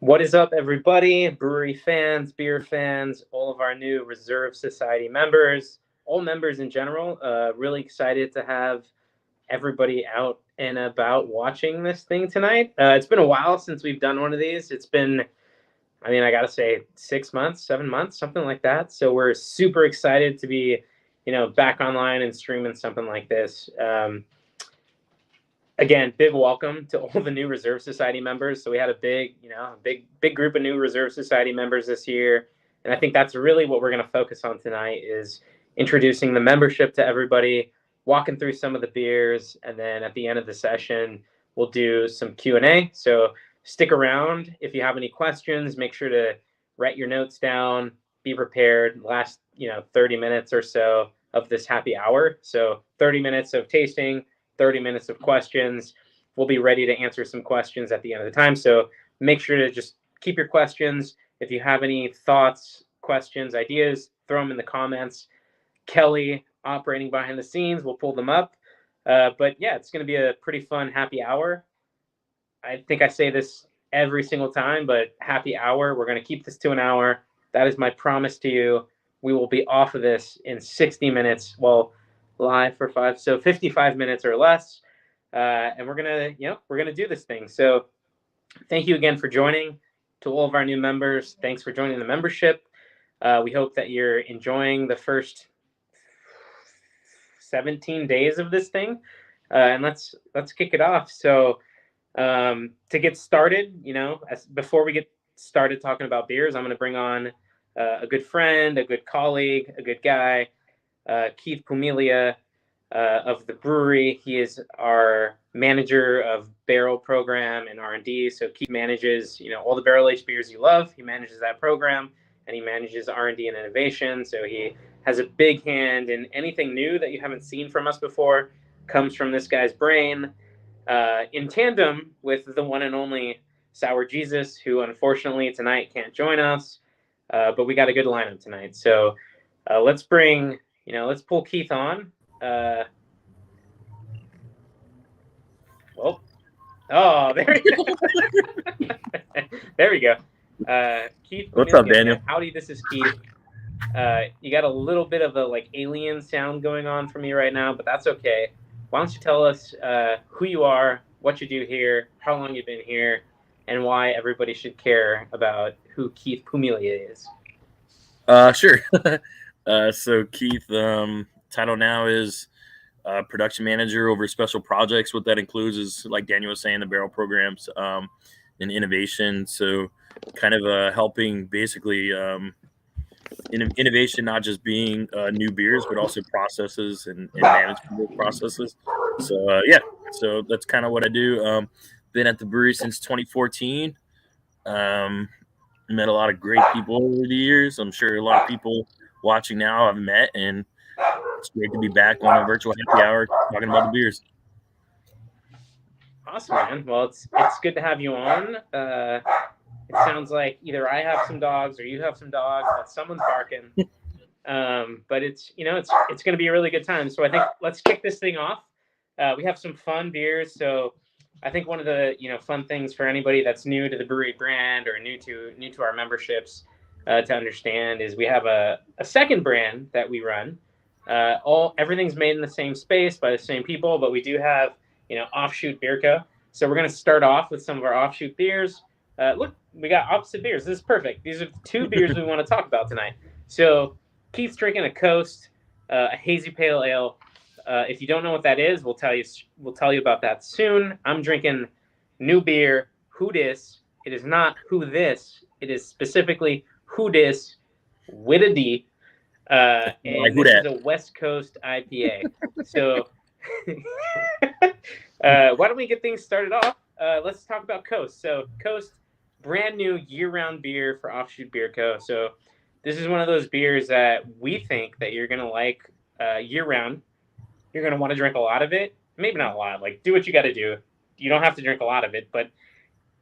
What is up, everybody? Brewery fans, beer fans, all of our new Reserve Society members, all members in general. Really excited to have everybody out and about watching this thing tonight. It's been a while since we've done one of these. It's been, I gotta say, 6 months, 7 months, something like that. So we're super excited to be, back online and streaming something like this. Again, big welcome to all the new Reserve Society members. So we had a big group of new Reserve Society members this year, and I think that's really what we're going to focus on tonight is introducing the membership to everybody, walking through some of the beers, and then at the end of the session, we'll do some Q&A. So stick around if you have any questions. Make sure to write your notes down. Be prepared. Last 30 minutes or so of this happy hour. So 30 minutes of tasting. 30 minutes of questions. We'll be ready to answer some questions at the end of the time. So make sure to just keep your questions. If you have any thoughts, questions, ideas, throw them in the comments. Kelly, operating behind the scenes, will pull them up. But yeah, it's going to be a pretty fun happy hour. I think I say this every single time, but happy hour. We're going to keep this to an hour. That is my promise to you. We will be off of this in 60 minutes. Well, live for 55 minutes or less, and we're gonna do this thing. So thank you again for joining. To all of our new members, thanks for joining the membership. We hope that you're enjoying the first 17 days of this thing, and let's kick it off. So to get started, before we get started talking about beers, I'm going to bring on a good friend, a good colleague, a good guy, Keith Pumilia of the brewery. He is our manager of barrel program and R&D. So Keith manages, all the barrel aged beers you love. He manages that program, and he manages R&D and innovation. So he has a big hand in anything new that you haven't seen from us before. Comes from this guy's brain, in tandem with the one and only Sour Jesus, who unfortunately tonight can't join us. But we got a good lineup tonight. So let's pull Keith on. There we go. There we go. Keith. What's up, Daniel? Howdy, this is Keith. You got a little bit of a alien sound going on for me right now, but that's okay. Why don't you tell us who you are, what you do here, how long you've been here, and why everybody should care about who Keith Pumilia is? Sure. So Keith, title now is production manager over special projects. What that includes is, like Daniel was saying, the barrel programs and innovation. So kind of helping basically innovation, not just being new beers, but also processes and management processes. So so that's kind of what I do. Been at the brewery since 2014. Met a lot of great people over the years. I'm sure a lot of people watching now I've met, and it's great to be back on a virtual happy hour talking about the beers. Awesome, man. Well, it's good to have you on. It sounds like either I have some dogs or you have some dogs, but someone's barking. But it's going to be a really good time. So I think let's kick this thing off. We have some fun beers. So I think one of the fun things for anybody that's new to the brewery brand or new to our memberships to understand is we have a second brand that we run. Everything's made in the same space by the same people, but we do have Offshoot Beer Co. So we're going to start off with some of our offshoot beers. Look, we got opposite beers. This is perfect. These are the two beers we want to talk about tonight. So Keith's drinking a Coast, a hazy pale ale. If you don't know what that is, we'll tell you about that soon. I'm drinking new beer, Who Dis. It is not Who This. It is specifically Who Dis with a D. And this is a West Coast IPA. So why don't we get things started off? Let's talk about Coast. So Coast, brand new year-round beer for Offshoot Beer Co. So this is one of those beers that we think that you're going to like year-round. You're going to want to drink a lot of it. Maybe not a lot. Do what you got to do. You don't have to drink a lot of it, but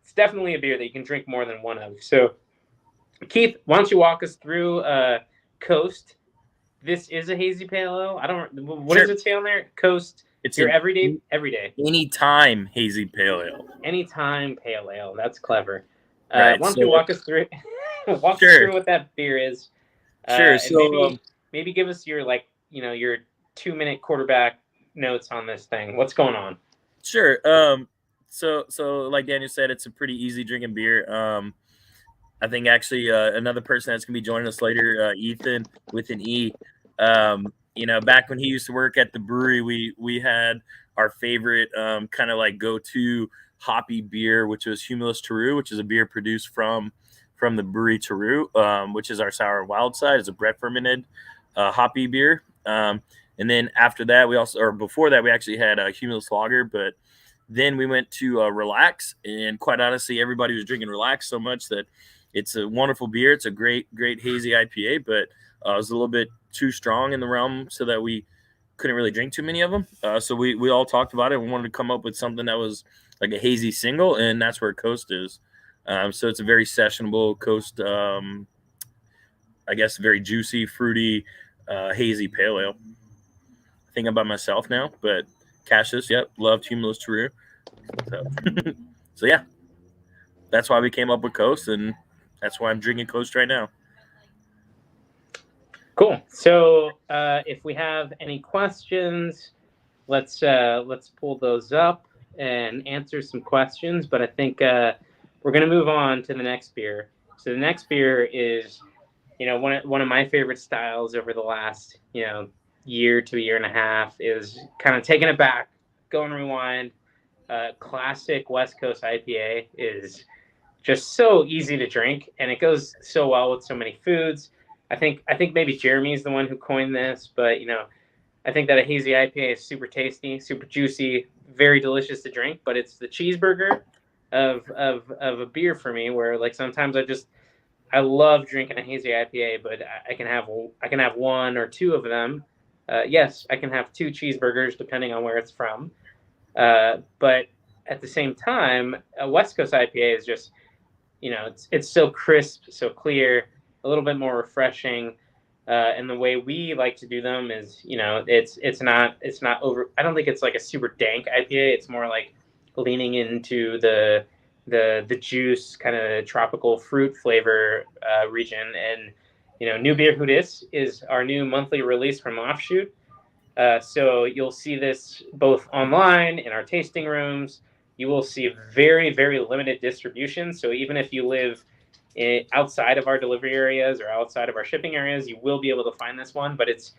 it's definitely a beer that you can drink more than one of. So, Keith, why don't you walk us through Coast? This is a hazy pale ale. What does it say on there? Coast. It's your every day. Anytime hazy pale ale. Anytime pale ale. That's clever. Right. Why don't So you walk us through walk us sure, through what that beer is, sure. and maybe give us your your 2 minute quarterback notes on this thing. What's going on? Sure. So like Daniel said, it's a pretty easy drinking beer. I think actually another person that's gonna be joining us later, Ethan with an E. Back when he used to work at the brewery, we had our favorite kind of like go to hoppy beer, which was Humulus Taru, which is a beer produced from the brewery Taru, which is our sour and wild side. It's a Brett fermented hoppy beer. And then after that, before that, we actually had a Humulus Lager, but then we went to Relax, and quite honestly, everybody was drinking Relax so much that it's a wonderful beer. It's a great hazy IPA, but it was a little bit too strong in the realm so that we couldn't really drink too many of them. So we all talked about it and wanted to come up with something that was like a hazy single, and that's where Coast is. So it's a very sessionable Coast, I guess, very juicy, fruity, hazy pale ale. I think I'm by myself now, but Cassius, yep, loved Humulus Taru. So, so yeah, that's why we came up with Coast, and that's why I'm drinking Coast right now. Cool. So if we have any questions, let's pull those up and answer some questions. But I think we're going to move on to the next beer. So the next beer is, one of my favorite styles over the last, year to a year and a half is kind of taking it back, going rewind. Classic West Coast IPA is just so easy to drink, and it goes so well with so many foods. I think maybe Jeremy's the one who coined this, but I think that a hazy IPA is super tasty, super juicy, very delicious to drink. But it's the cheeseburger of a beer for me, where like sometimes I love drinking a hazy IPA, but I can have one or two of them. Yes, I can have two cheeseburgers depending on where it's from. But at the same time, a West Coast IPA is just it's so crisp, so clear, a little bit more refreshing. And the way we like to do them is, it's not over. I don't think it's like a super dank IPA. It's more like leaning into the juice, kind of tropical fruit flavor region. And New Beer Who Dis is our new monthly release from Offshoot. So you'll see this both online in our tasting rooms. You will see very, very limited distribution. So even if you live outside of our delivery areas or outside of our shipping areas, you will be able to find this one. But it's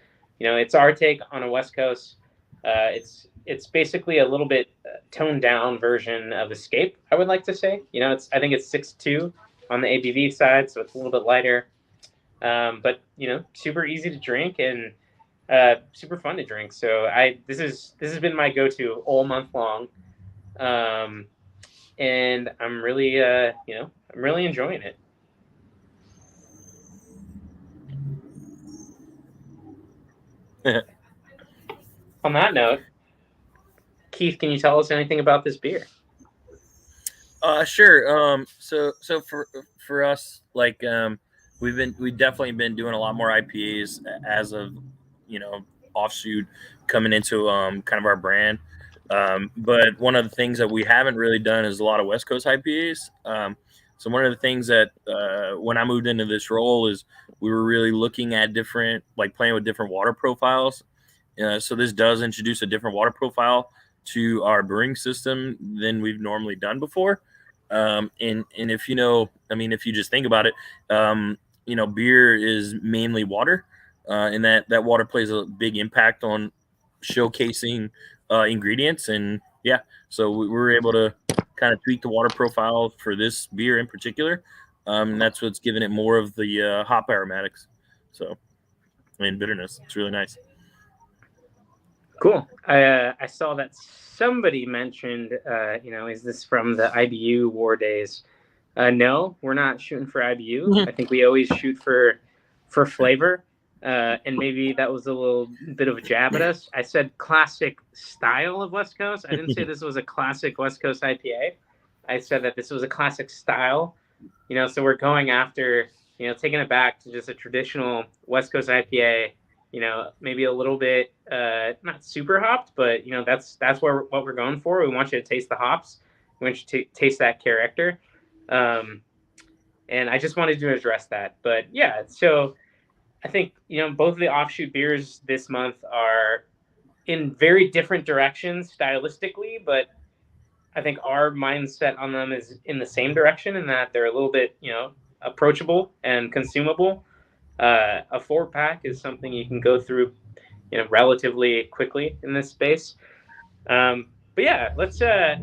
our take on a West Coast. It's basically a little bit toned down version of Escape, I would like to say. I think it's 6.2 on the ABV side, so it's a little bit lighter. But super easy to drink and super fun to drink. So this has been my go-to all month long, and I'm really I'm really enjoying it. On that note, Keith, can you tell us anything about this beer? Sure. So for us, like we've definitely been doing a lot more IPAs as of offshoot coming into kind of our brand. But one of the things that we haven't really done is a lot of West Coast IPAs. So one of the things that when I moved into this role is we were really looking at playing with different water profiles. So this does introduce a different water profile to our brewing system than we've normally done before. And if if you just think about it, beer is mainly water, and that water plays a big impact on showcasing ingredients. And yeah, so we were able to kind of tweak the water profile for this beer in particular. And that's what's giving it more of the hop aromatics. So, bitterness. It's really nice. Cool. I saw that somebody mentioned, is this from the IBU war days? No, we're not shooting for IBU. I think we always shoot for flavor. And maybe that was a little bit of a jab at us. I said classic style of West Coast. I didn't say this was a classic West Coast IPA. I said that this was a classic style. So we're going after, taking it back to just a traditional West Coast IPA. Maybe a little bit not super hopped, but that's what we're going for. We want you to taste the hops. We want you to taste that character. And I just wanted to address that. But yeah, so I think, both of the offshoot beers this month are in very different directions stylistically, but I think our mindset on them is in the same direction in that they're a little bit, approachable and consumable. A 4-pack is something you can go through, relatively quickly in this space. But yeah, let's. I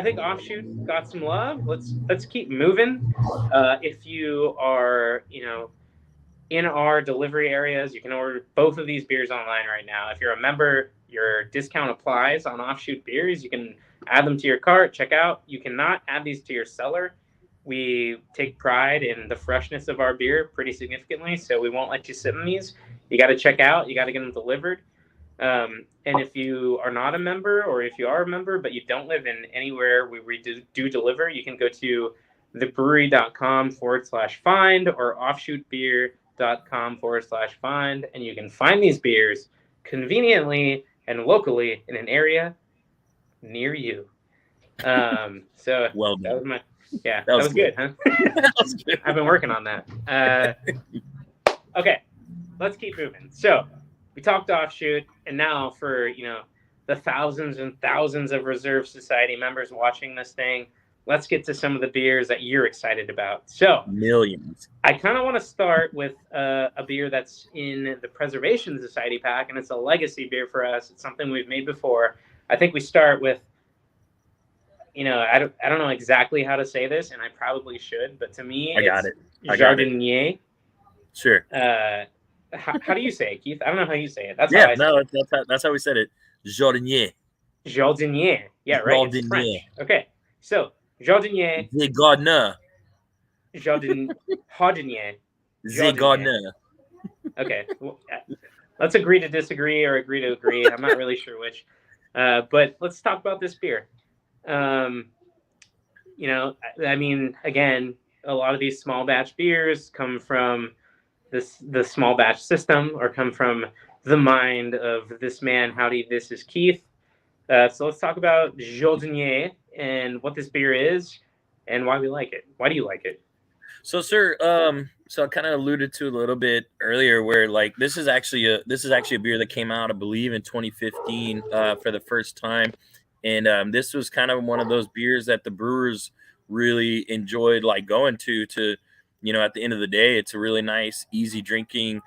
think offshoot got some love. Let's keep moving. If you are, in our delivery areas, you can order both of these beers online right now. If you're a member, your discount applies on offshoot beers. You can add them to your cart, check out. You cannot add these to your cellar. We take pride in the freshness of our beer pretty significantly, so we won't let you sit in these. You got to check out. You got to get them delivered. And if you are not a member, or if you are a member but you don't live in anywhere where we do deliver, you can go to thebrewery.com/find or offshootbeer.com/find, and you can find these beers conveniently and locally in an area near you. So Well done. that was that was good, huh? That was good. I've been working on that. Okay, let's keep moving. So we talked offshoot, and now for the thousands and thousands of Reserve Society members watching this thing, let's get to some of the beers that you're excited about. So millions. I kind of want to start with a beer that's in the Preservation Society pack, and it's a legacy beer for us. It's something we've made before. I think we start with, I don't know exactly how to say this, and I probably should, but to me, I got it. Jardinier. Sure. How do you say it, Keith? I don't know how you say it. That's how we said it. Jardinier. Jardinier. Yeah, right. It's French. Okay. So, Jardinier. The Gardener. Jardinier. The Gardener. Okay. Well, let's agree to disagree or agree to agree. I'm not really sure which. But let's talk about this beer. Again, a lot of these small batch beers come from the small batch system, or come from the mind of this man. Howdy, this is Keith. So let's talk about Jardinier and what this beer is and why we like it. Why do you like it? So, sir, so I kind of alluded to a little bit earlier, where like this is actually a beer that came out, I believe, in 2015 for the first time, and this was kind of one of those beers that the brewers really enjoyed, like going to. At the end of the day, it's a really nice, easy drinking,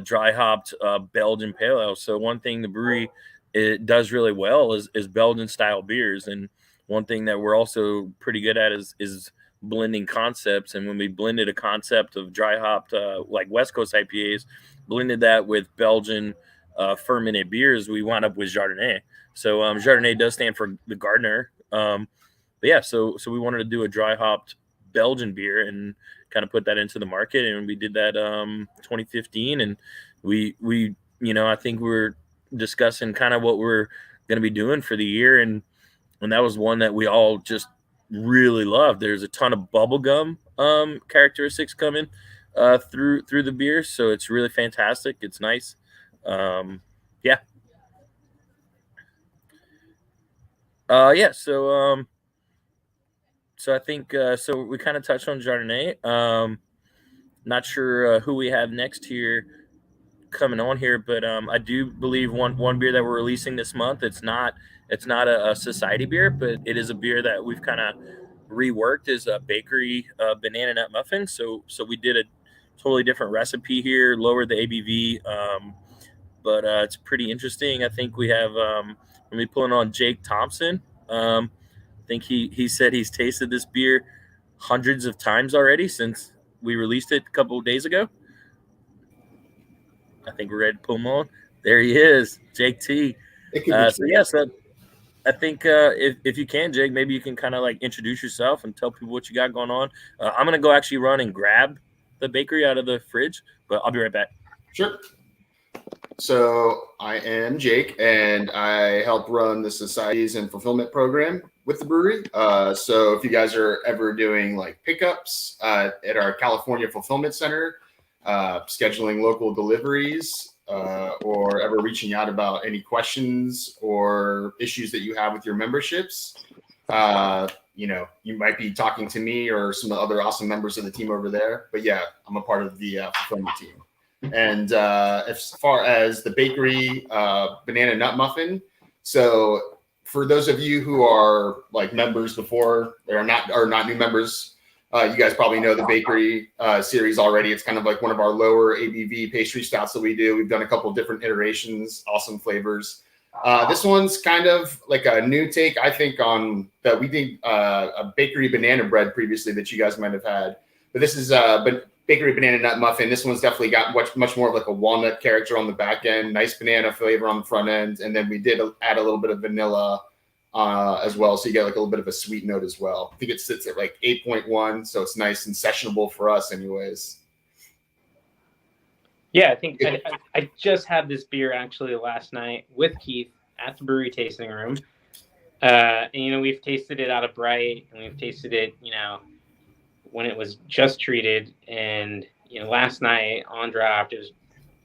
dry hopped Belgian pale ale. So one thing the brewery it does really well is Belgian style beers, and one thing that we're also pretty good at is blending concepts. And when we blended a concept of dry hopped like West Coast IPAs, blended that with Belgian fermented beers, we wound up with Jardinier. So Jardinier does stand for the gardener. But yeah, so we wanted to do a dry hopped Belgian beer and kind of put that into the market, and we did that 2015, and we I think we're discussing kind of what we're going to be doing for the year, and that was one that we all just really loved. There's a ton of bubblegum characteristics coming through the beer, so it's really fantastic. It's nice. So I think so we kind of touched on Jardinier. Not sure who we have next here coming on here, but I do believe one beer that we're releasing this month. It's not a society beer, but it is a beer that we've kind of reworked as a bakery banana nut muffin. So we did a totally different recipe here, lowered the ABV, but it's pretty interesting. I think we have we'll be pulling on Jake Thompson. I think he said he's tasted this beer hundreds of times already since we released it a couple of days ago. I think we're ready to pull him on. There he is, Jake T. So I think if you can, Jake, maybe you can kind of like introduce yourself and tell people what you got going on. I'm going to go actually run and grab the bakery out of the fridge, but I'll be right back. Sure. So I am Jake, and I help run the societies and fulfillment program with the brewery. So if you guys are ever doing like pickups at our California fulfillment center, scheduling local deliveries, or ever reaching out about any questions or issues that you have with your memberships, you might be talking to me or some other awesome members of the team over there. But yeah, I'm a part of the fulfillment team. And as far as the bakery banana nut muffin, so for those of you who are like members before, or not new members, you guys probably know the bakery series already. It's kind of like one of our lower ABV pastry stouts that we do. We've done a couple of different iterations, awesome flavors. This one's kind of like a new take, I think, on that. We did a bakery banana bread previously that you guys might have had, but this is bakery banana nut muffin. This one's definitely got much more of like a walnut character on the back end, nice banana flavor on the front end, and then we did add a little bit of vanilla as well, so you get like a little bit of a sweet note as well. I think it sits at like 8.1, so it's nice and sessionable for us anyways. Yeah, I think I just had this beer actually last night with Keith at the brewery tasting room. And, we've tasted it out of Bright, and we've tasted it, when it was just treated. And, last night on draft, it was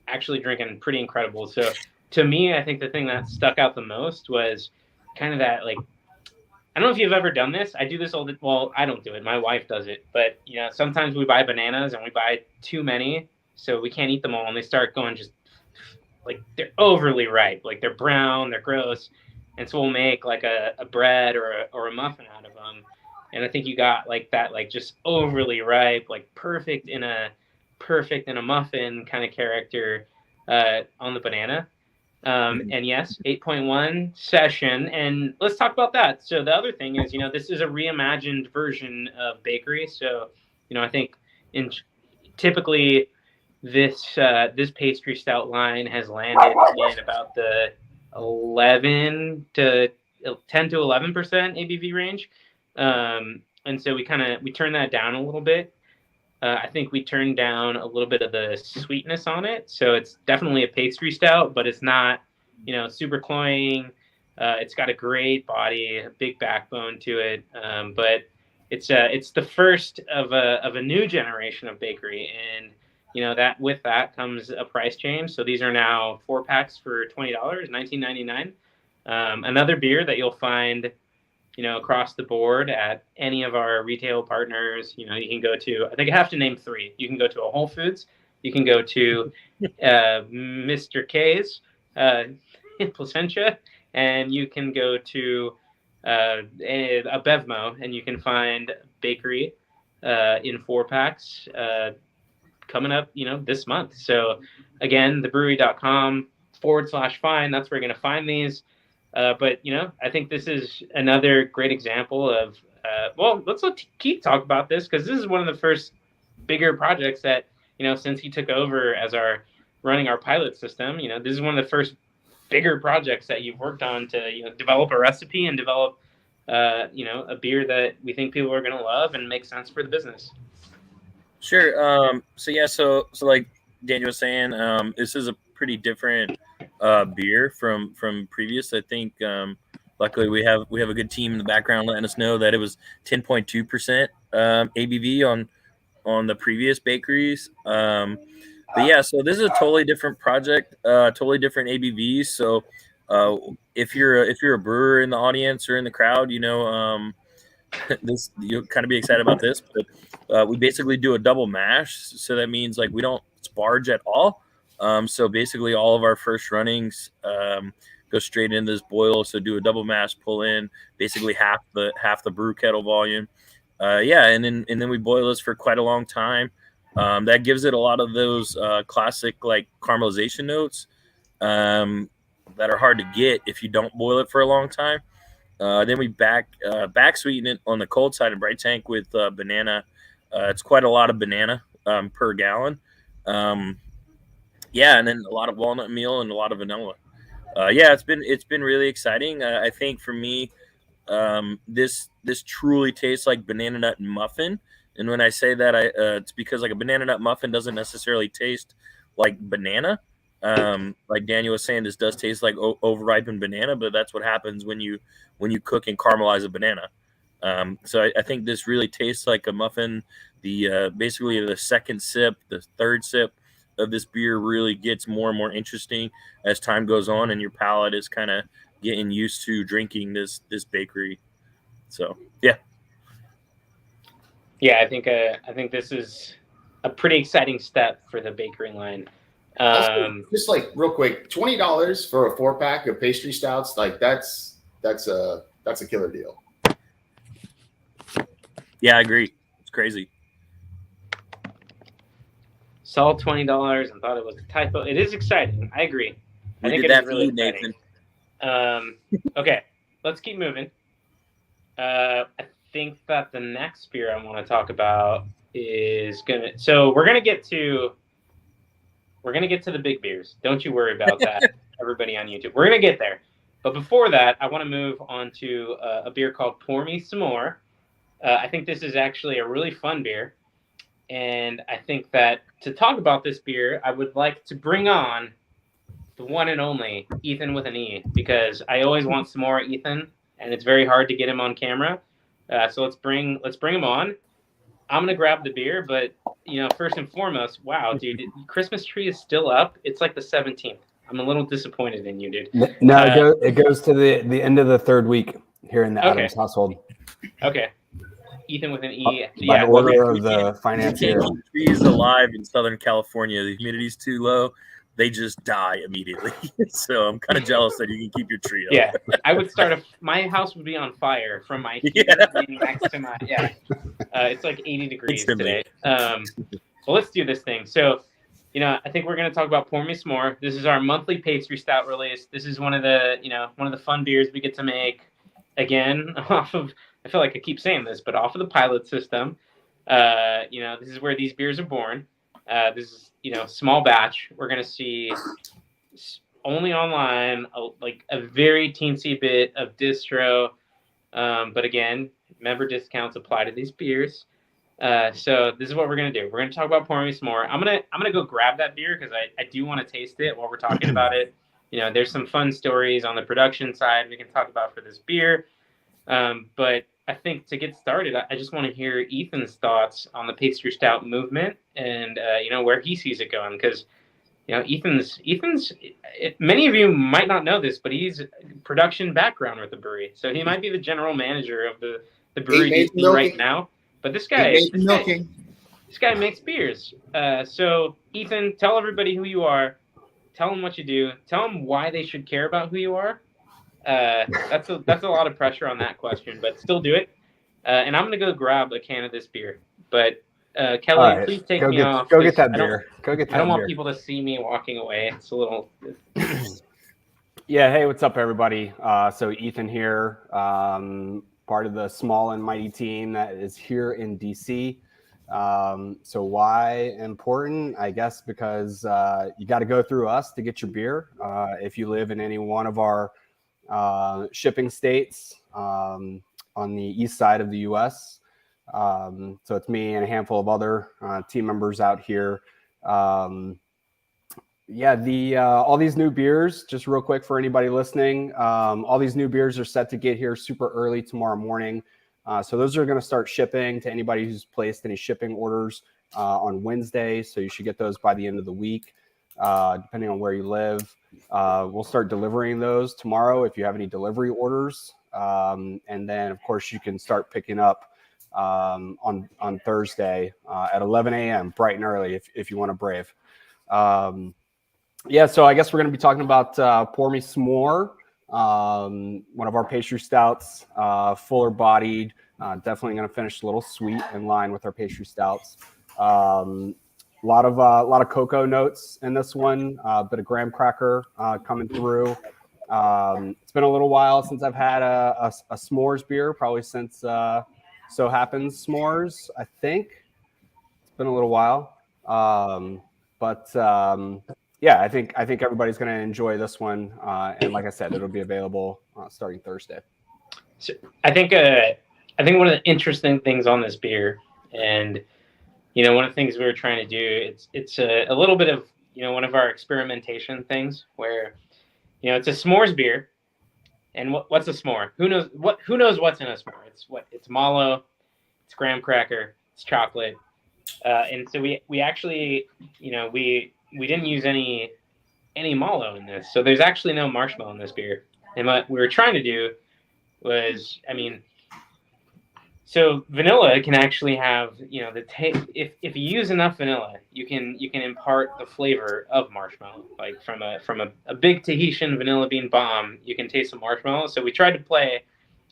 actually drinking pretty incredible. So to me, I think the thing that stuck out the most was kind of that, like, I don't know if you've ever done this. I do this well, I don't do it. My wife does it. But, sometimes we buy bananas and we buy too many, so we can't eat them all. And they start going just like they're overly ripe. Like they're brown, they're gross. And so we'll make like a bread or a muffin out of them. And I think you got like that, like just overly ripe, like perfect in a muffin kind of character on the banana. And yes, 8.1 session. And let's talk about that. So the other thing is, this is a reimagined version of bakery. So, I think typically this pastry stout line has landed in about the 10 to 11% ABV range. And so we turned that down a little bit. I think we turned down a little bit of the sweetness on it. So it's definitely a pastry stout, but it's not, super cloying. It's got a great body, a big backbone to it. But it's the first of a new generation of bakery. And, that with that comes a price change. So these are now 4-packs for $20, $19.99. Another beer that you'll find, across the board at any of our retail partners. You can go to, I think I have to name 3. You can go to a Whole Foods. You can go to Mr. K's in Placentia, and you can go to a Bevmo, and you can find bakery in 4-packs coming up, this month. So again, thebrewery.com/find, that's where you're going to find these. But, I think this is another great example of, let's let Keith talk about this, because this is one of the first bigger projects that, since he took over as running our pilot system, this is one of the first bigger projects that you've worked on to, develop a recipe and develop, a beer that we think people are going to love and make sense for the business. Sure. So like Daniel was saying, this is a pretty different beer from previous. I think luckily we have a good team in the background letting us know that it was 10.2% ABV on the previous bakeries. But yeah, so this is a totally different project, totally different ABVs. So if you're a brewer in the audience or in the crowd, this, you'll kind of be excited about this. But we basically do a double mash, so that means like we don't sparge at all. So basically all of our first runnings go straight into this boil. So do a double mash, pull in basically half the brew kettle volume. And then we boil this for quite a long time. That gives it a lot of those classic like caramelization notes that are hard to get if you don't boil it for a long time. Then we back sweeten it on the cold side of Bright Tank with banana. It's quite a lot of banana per gallon. And then a lot of walnut meal and a lot of vanilla. It's been really exciting. I think for me, this truly tastes like banana nut muffin. And when I say that, it's because like a banana nut muffin doesn't necessarily taste like banana. Like Daniel was saying, this does taste like overripened banana, but that's what happens when you cook and caramelize a banana. So I think this really tastes like a muffin. The basically the second sip, the third sip of this beer really gets more and more interesting as time goes on, and your palate is kind of getting used to drinking this bakery. So yeah. Yeah, I think this is a pretty exciting step for the bakery line. Also, just like real quick, $20 for a 4-pack of pastry stouts, like that's a killer deal. Yeah, I agree. It's crazy. Saw $20 and thought it was a typo. It is exciting. I agree. I think did it that is really for you, exciting. Okay, let's keep moving. I think that the next beer I want to talk about is gonna. So we're gonna get to the big beers. Don't you worry about that, everybody on YouTube. We're gonna get there. But before that, I want to move on to a beer called Pour Me Some More. I think this is actually a really fun beer. And I think that to talk about this beer, I would like to bring on the one and only Ethan with an E, because I always want some more Ethan, and it's very hard to get him on camera. So let's bring him on. I'm gonna grab the beer, but first and foremost, wow, dude, Christmas tree is still up. It's like the 17th. I'm a little disappointed in you, dude. No, it goes to the end of the third week here in the Adams household. Okay. Ethan with an E. By order of the financier. Trees alive in Southern California. The humidity's too low. They just die immediately. So I'm kind of jealous that you can keep your tree up. Yeah, I would start my house would be on fire from my heat being next to my it's like 80 degrees today. Well, let's do this thing. So, I think we're going to talk about Pour Me Some More. This is our monthly pastry stout release. This is one of the fun beers we get to make again off of. I feel like I keep saying this, but off of the pilot system. This is where these beers are born. This is, small batch. We're going to see only online, a very teensy bit of distro. But again, member discounts apply to these beers. So this is what we're going to do. We're going to talk about Pour Me Some More. I'm going to go grab that beer because I do want to taste it while we're talking about it. There's some fun stories on the production side we can talk about for this beer. But I think to get started, I just want to hear Ethan's thoughts on the pastry stout movement and, where he sees it going. Because, Ethan's many of you might not know this, but he's production background with the brewery. So he might be the general manager of the brewery right now. But this guy makes beers. So Ethan, tell everybody who you are. Tell them what you do. Tell them why they should care about who you are. That's a lot of pressure on that question, but still do it. And I'm gonna go grab a can of this beer. But Kelly, please take me off. Go get that beer. Go get that beer. I don't want people to see me walking away. It's a little. Yeah. Hey, what's up, everybody? So Ethan here, part of the small and mighty team that is here in DC. So why important? I guess because you got to go through us to get your beer. If you live in any one of our shipping states on the east side of the U.S. So it's me and a handful of other team members out here. All these new beers, just real quick for anybody listening, all these new beers are set to get here super early tomorrow morning. So those are going to start shipping to anybody who's placed any shipping orders on Wednesday. So you should get those by the end of the week, depending on where you live. We'll start delivering those tomorrow if you have any delivery orders. And then, of course, you can start picking up on Thursday at 11 a.m., bright and early if you want to brave. So I guess we're going to be talking about Pour Me Some More, one of our pastry stouts, fuller bodied, definitely going to finish a little sweet in line with our pastry stouts. A lot of cocoa notes in this one, a bit of graham cracker coming through. It's been a little while since I've had a s'mores beer, probably since So Happens S'mores, I think. It's been a little while. I think everybody's going to enjoy this one. And like I said, it'll be available starting Thursday. So I think one of the interesting things on this beer, and one of the things we were trying to do, it's a little bit of one of our experimentation things where it's a s'mores beer. And what's a s'more? Who knows what's in a s'more? It's mallow, it's graham cracker, it's chocolate. And so we actually, we didn't use any mallow in this. So there's actually no marshmallow in this beer. And what we were trying to do was, So vanilla can actually have, if you use enough vanilla, you can impart the flavor of marshmallow. Like from a big Tahitian vanilla bean bomb, you can taste the marshmallow. So we tried to play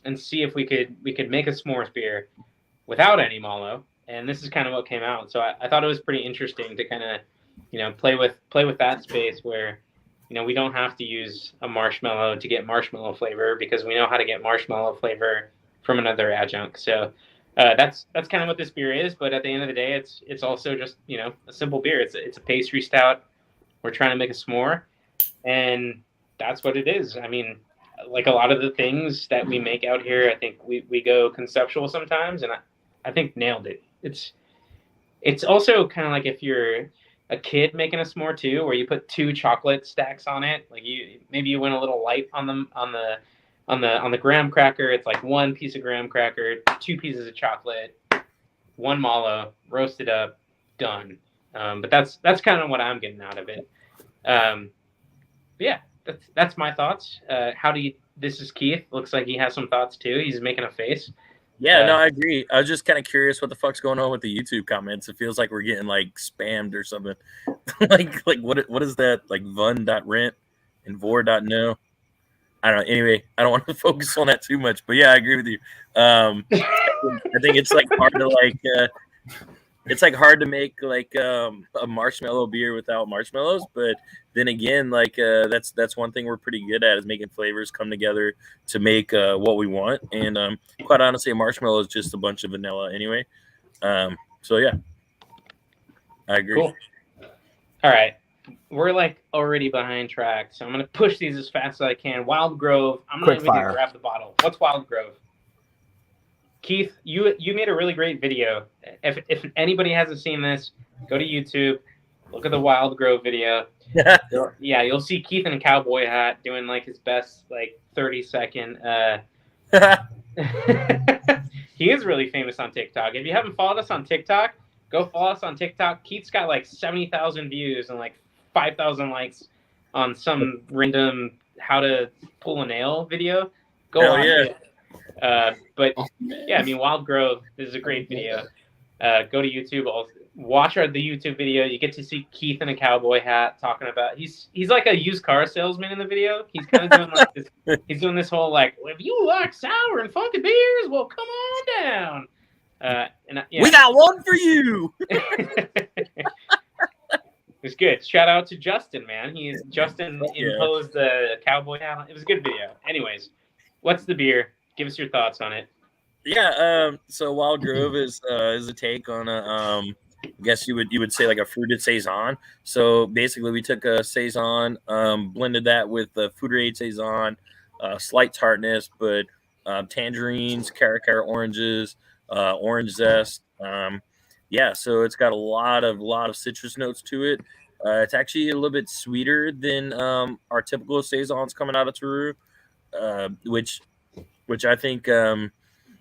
and see if we could make a s'mores beer without any mallow, and this is kind of what came out. So I thought it was pretty interesting to kind of play with that space where we don't have to use a marshmallow to get marshmallow flavor because we know how to get marshmallow flavor from another adjunct. So that's kind of what this beer is. But at the end of the day, it's also just a simple beer. It's a pastry stout. We're trying to make a s'more, and that's what it is. I mean, like a lot of the things that we make out here, I think we go conceptual sometimes, and I think nailed it. It's also kind of like if you're a kid making a s'more too, where you put 2 chocolate stacks on it. Like maybe you went a little light on the graham cracker. It's like 1 piece of graham cracker, 2 pieces of chocolate, 1 mallow, roasted up, done. But that's kind of what I'm getting out of it. But yeah, that's my thoughts. This is Keith. Looks like he has some thoughts too. He's making a face. Yeah, no, I agree. I was just kind of curious what the fuck's going on with the YouTube comments. It feels like we're getting like spammed or something. like what is that? Like vun.rent and vor.no. I don't know. Anyway, I don't want to focus on that too much, but yeah, I agree with you. I think it's like hard to it's like hard to make like a marshmallow beer without marshmallows, but then again, like that's one thing we're pretty good at is making flavors come together to make what we want. And quite honestly, a marshmallow is just a bunch of vanilla anyway. So yeah, I agree. Cool. All right, we're like already behind track, so I'm gonna push these as fast as I can. Wild Grove. I'm gonna even grab the bottle. What's Wild Grove? Keith, you made a really great video. If anybody hasn't seen this, go to YouTube, look at the Wild Grove video. Yeah, you'll see Keith in a cowboy hat doing like his best like 30-second. He is really famous on TikTok. If you haven't followed us on TikTok, go follow us on TikTok. Keith's got like 70,000 views and like 5,000 likes on some random how to pull a nail video. Go watch it. But yeah, I mean, Wild Grove is a great video. Go to YouTube, watch the YouTube video. You get to see Keith in a cowboy hat talking about he's like a used car salesman in the video. He's kind of doing like this. He's doing this whole like, if you like sour and funky beers, well, come on down. We got one for you. It's good. Shout out to Justin, man. Justin imposed the cowboy hat. It was a good video. Anyways, what's the beer? Give us your thoughts on it. Yeah, so Wild Grove is a take on I guess you would say like a fruited saison. So basically, we took a saison, blended that with the Food Rate saison, slight tartness, but tangerines, cara oranges, orange zest. So it's got a lot of citrus notes to it. It's actually a little bit sweeter than our typical saisons coming out of Teru, which I think, I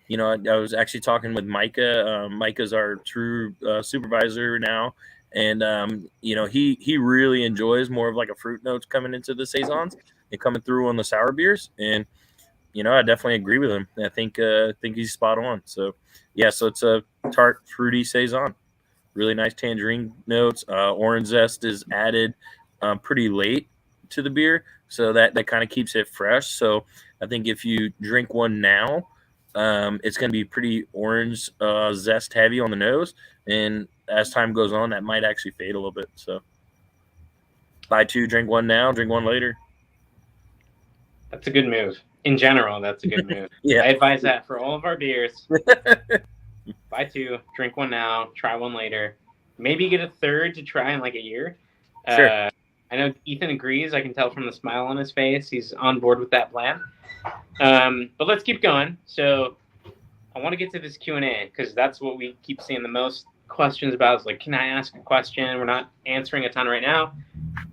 was actually talking with Micah. Micah's our true supervisor now. And, he really enjoys more of like a fruit notes coming into the saisons and coming through on the sour beers. And, I definitely agree with him. I think he's spot on. So, yeah, so it's a tart, fruity saison. Really nice tangerine notes. Orange zest is added pretty late to the beer, so that kind of keeps it fresh. So I think if you drink one now, it's going to be pretty orange zest heavy on the nose, and as time goes on, that might actually fade a little bit. So buy 2, drink 1 now, drink 1 later. That's a good move. In general, that's a good move. Yeah, I advise that for all of our beers. Buy 2, drink 1 now, try 1 later. Maybe get a third to try in like a year. Sure. I know Ethan agrees. I can tell from the smile on his face. He's on board with that plan. But let's keep going. So I want to get to this Q&A because that's what we keep seeing the most questions about. Is like, can I ask a question? We're not answering a ton right now.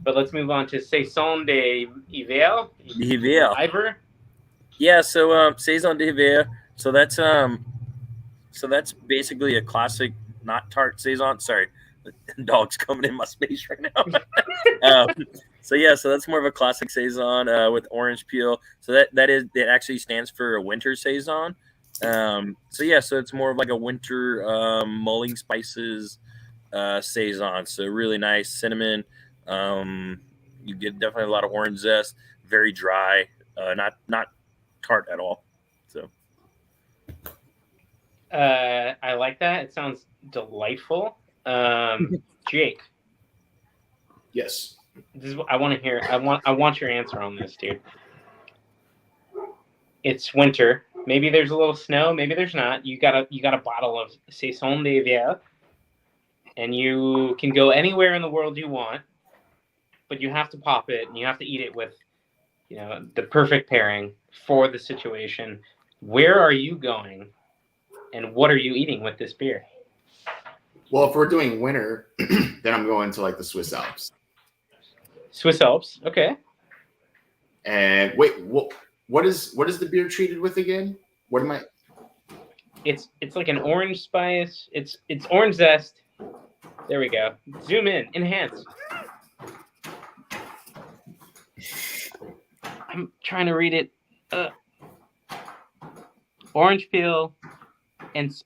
But let's move on to Saison de Hiver. Hiver. Yeah, so Saison de Hiver. So that's basically a classic, not tart saison. Sorry, the dog's coming in my space right now. So that's more of a classic saison with orange peel. So it actually stands for a winter saison. So it's more of like a winter mulling spices saison. So really nice cinnamon. You get definitely a lot of orange zest. Very dry, not tart at all. So I like that. It sounds delightful. Jake, Yes. this is what I want to hear. I want your answer on this, dude. It's winter. Maybe there's a little snow. Maybe there's not. You got a bottle of Saison d'Hiver, and you can go anywhere in the world you want, but you have to pop it and you have to eat it with, the perfect pairing for the situation. Where are you going, and what are you eating with this beer? Well, if we're doing winter, then I'm going to like the Swiss Alps. Swiss Alps. Okay. And wait, what is the beer treated with again? What am I? It's like an orange spice. It's orange zest. There we go. Zoom in. Enhance. I'm trying to read it. Orange peel and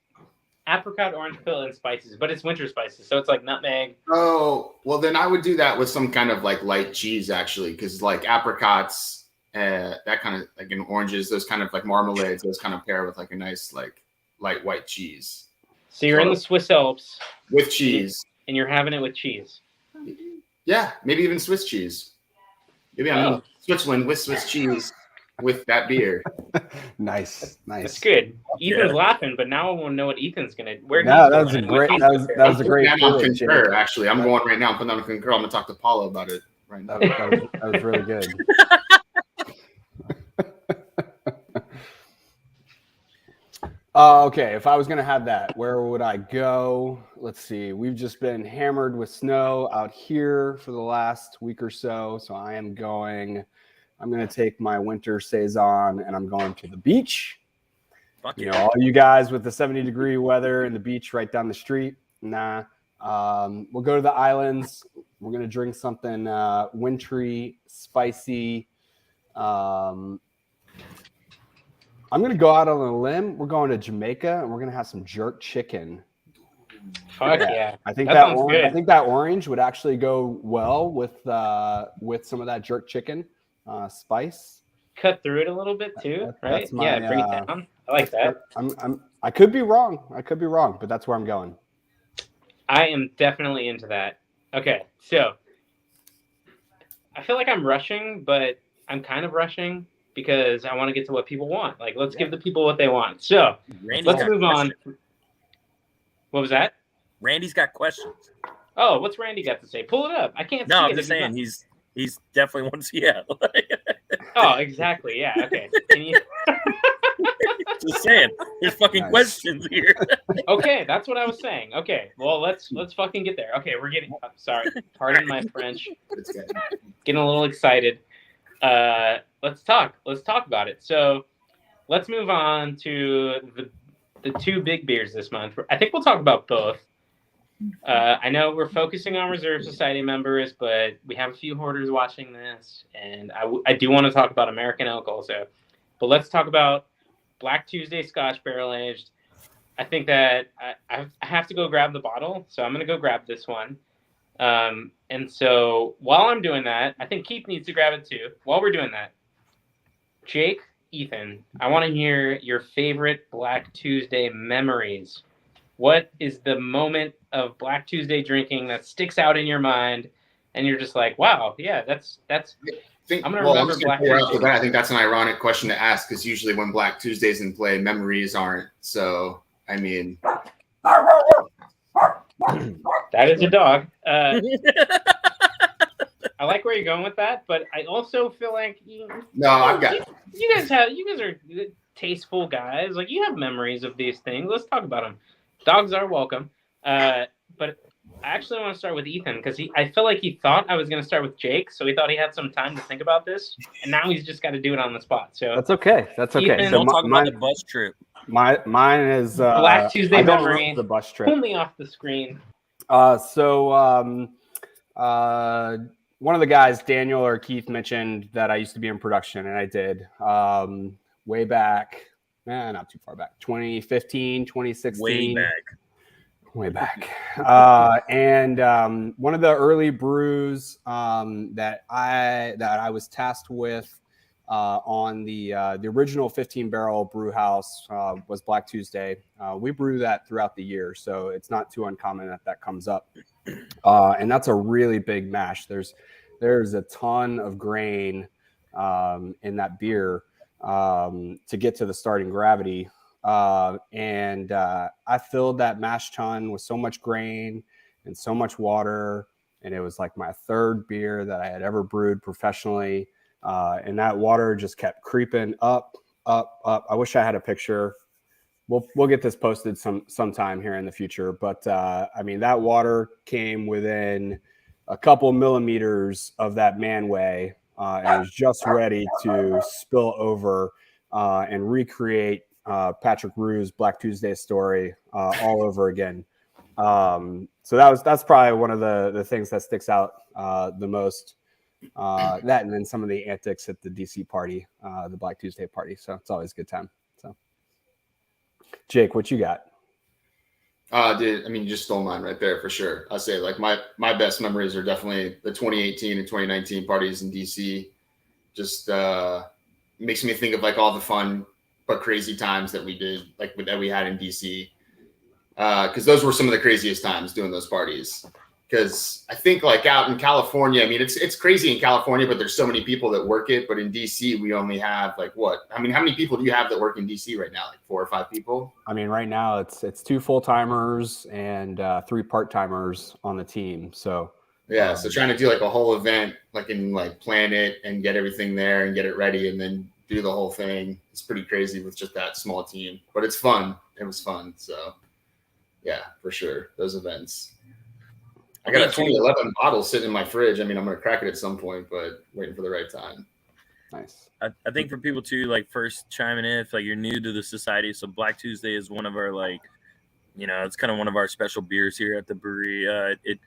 apricot, orange peel, and spices, but it's winter spices, so it's like nutmeg. Oh, well, then I would do that with some kind of like light cheese actually, because like apricots, that kind of like in oranges, those kind of like marmalades, those kind of pair with like a nice like light white cheese. So you're in the Swiss Alps with cheese, and you're having it with cheese. Yeah, maybe even Swiss cheese. Maybe I'm in Switzerland with Swiss cheese with that beer. Nice. That's good. Ethan's laughing, but now I want to know what Ethan's gonna. That was a great. That was a great. Concur, actually, I'm going right now. I'm putting on a concur. I'm gonna talk to Paula about it right now. That was really good. Okay, if I was going to have that, where would I go? Let's see. We've just been hammered with snow out here for the last week or so. So I'm going to take my winter Saison and I'm going to the beach. All you guys with the 70-degree weather and the beach right down the street. Nah. We'll go to the islands. We're going to drink something wintry, spicy. I'm going to go out on a limb. We're going to Jamaica, and we're going to have some jerk chicken. Fuck yeah. I think that orange would actually go well with some of that jerk chicken spice. Cut through it a little bit too, right? Bring it down. I like that. I could be wrong, but that's where I'm going. I am definitely into that. Okay, so I feel like I'm rushing, but I'm kind of rushing because I want to get to what people want. Like, let's give the people what they want. So let's move on. What was that? Randy's got questions. Oh, what's Randy got to say? Pull it up. I can't see it. No, I'm just saying he's definitely wants. Yeah. Oh, exactly. Yeah. Okay. Can you? Just saying, there's fucking questions here. Okay, that's what I was saying. Okay, well let's fucking get there. Okay, we're getting. Sorry, pardon my French. Getting a little excited. Let's talk about it. So let's move on to the two big beers this month. I think we'll talk about both. I know we're focusing on Reserve Society members, but we have a few hoarders watching this, and I do want to talk about American Elk also. But let's talk about Black Tuesday Scotch Barrel Aged. I think that I have to go grab the bottle, so I'm going to go grab this one. And so while I'm doing that, I think Keith needs to grab it too. While we're doing that, Jake, Ethan, I want to hear your favorite Black Tuesday memories. What is the moment of Black Tuesday drinking that sticks out in your mind, and you're just like, wow, yeah, that's. I'm gonna remember Black Tuesday. I think that's an ironic question to ask because usually when Black Tuesday's in play, memories aren't. So I mean. That is a dog. I like where you're going with that, but I also feel like you guys are tasteful guys. Like, you have memories of these things. Let's talk about them. Dogs are welcome. But I actually want to start with Ethan because I feel like he thought I was going to start with Jake, so he thought he had some time to think about this, and now he's just got to do it on the spot. So that's okay. Ethan, so talk about the bus trip. Mine is Black Tuesday memory. The bus trip. Pull me off the screen. One of the guys, Daniel or Keith, mentioned that I used to be in production, and I did way back not too far back, 2015, 2016. Way back. And one of the early brews that I was tasked with on the original 15 barrel brew house was Black Tuesday. We brew that throughout the year, so it's not too uncommon that comes up. And that's a really big mash. There's a ton of grain in that beer to get to the starting gravity. And I filled that mash tun with so much grain and so much water. And it was like my third beer that I had ever brewed professionally. And that water just kept creeping up. I wish I had a picture. We'll get this posted sometime here in the future. But I mean, that water came within a couple millimeters of that manway and was just ready to spill over and recreate Patrick Rue's Black Tuesday story all over again. So that's probably one of the things that sticks out the most. That and then some of the antics at the DC party, the Black Tuesday party. So it's always a good time. So, Jake, what you got? Dude, I mean, you just stole mine right there for sure. I say like my best memories are definitely the 2018 and 2019 parties in DC. Just makes me think of like all the fun but crazy times that we did, like that we had in DC. Because those were some of the craziest times doing those parties. Because I think like out in California, I mean, it's crazy in California, but there's so many people that work it. But in DC, we only have like what? I mean, how many people do you have that work in DC right now? Like 4 or 5 people? I mean, right now it's 2 full-timers and 3 part-timers on the team. So yeah, so trying to do like a whole event, like and like plan it and get everything there and get it ready and then do the whole thing. It's pretty crazy with just that small team, but it's fun. It was fun. So yeah, for sure. Those events. I got a 2011 bottle sitting in my fridge. I mean, I'm going to crack it at some point, but waiting for the right time. Nice. I think for people too, like first chiming in, if like you're new to the society, so Black Tuesday is one of our like, you know, it's kind of one of our special beers here at the brewery. It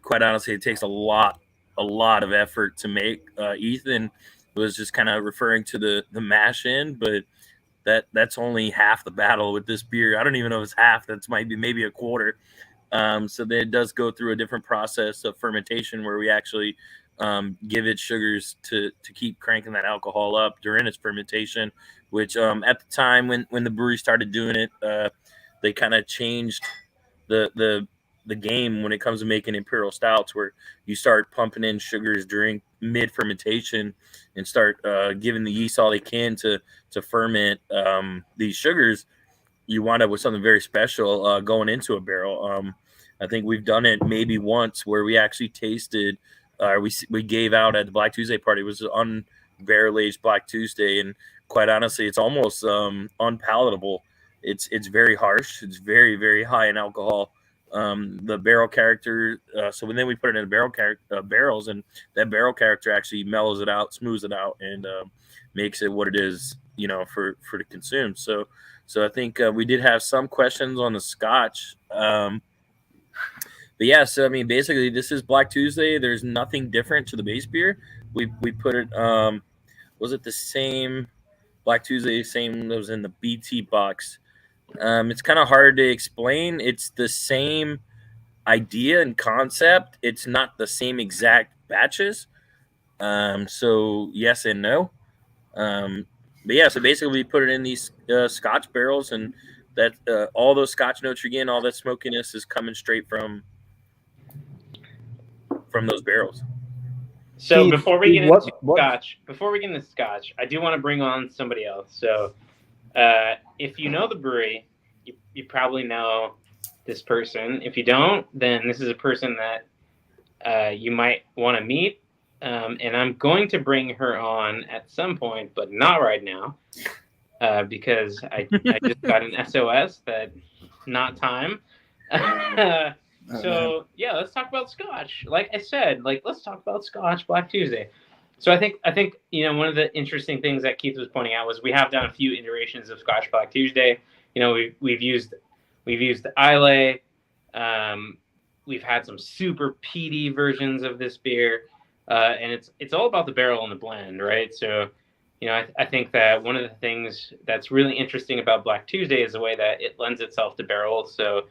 quite honestly, it takes a lot of effort to make. Ethan was just kind of referring to the mash in, but that's only half the battle with this beer. I don't even know if it's half. That's might be maybe a quarter. So that it does go through a different process of fermentation where we actually give it sugars to keep cranking that alcohol up during its fermentation, which at the time when the brewery started doing it, they kind of changed the game when it comes to making imperial stouts, where you start pumping in sugars during mid fermentation and start giving the yeast all they can to ferment these sugars. You wind up with something very special going into a barrel. I think we've done it maybe once where we actually tasted, we gave out at the Black Tuesday party. It was an unbarrel aged Black Tuesday, and quite honestly, it's almost unpalatable. It's very harsh. It's very, very high in alcohol. The barrel character. So then we put it in barrels, and that barrel character actually mellows it out, smooths it out, and makes it what it is, you know, for to consume. So I think we did have some questions on the Scotch. But yeah, so I mean, basically, this is Black Tuesday. There's nothing different to the base beer. We put it. Was it the same Black Tuesday? Same that was in the BT box. It's kind of hard to explain. It's the same idea and concept. It's not the same exact batches. So yes and no. But yeah, so basically we put it in these Scotch barrels, and that all those Scotch notes you're getting, all that smokiness is coming straight from those barrels. So before we get into Scotch, I do want to bring on somebody else. So if you know the brewery, you probably know this person. If you don't, then this is a person that you might want to meet. And I'm going to bring her on at some point, but not right now, because I just got an SOS that not time. So yeah, let's talk about Scotch. Like I said, let's talk about Scotch Black Tuesday. So I think you know, one of the interesting things that Keith was pointing out was we have done a few iterations of Scotch Black Tuesday. You know, we've used the Islay. We've had some super peaty versions of this beer. And it's all about the barrel and the blend, right? So I think that one of the things that's really interesting about Black Tuesday is the way that it lends itself to barrels. So,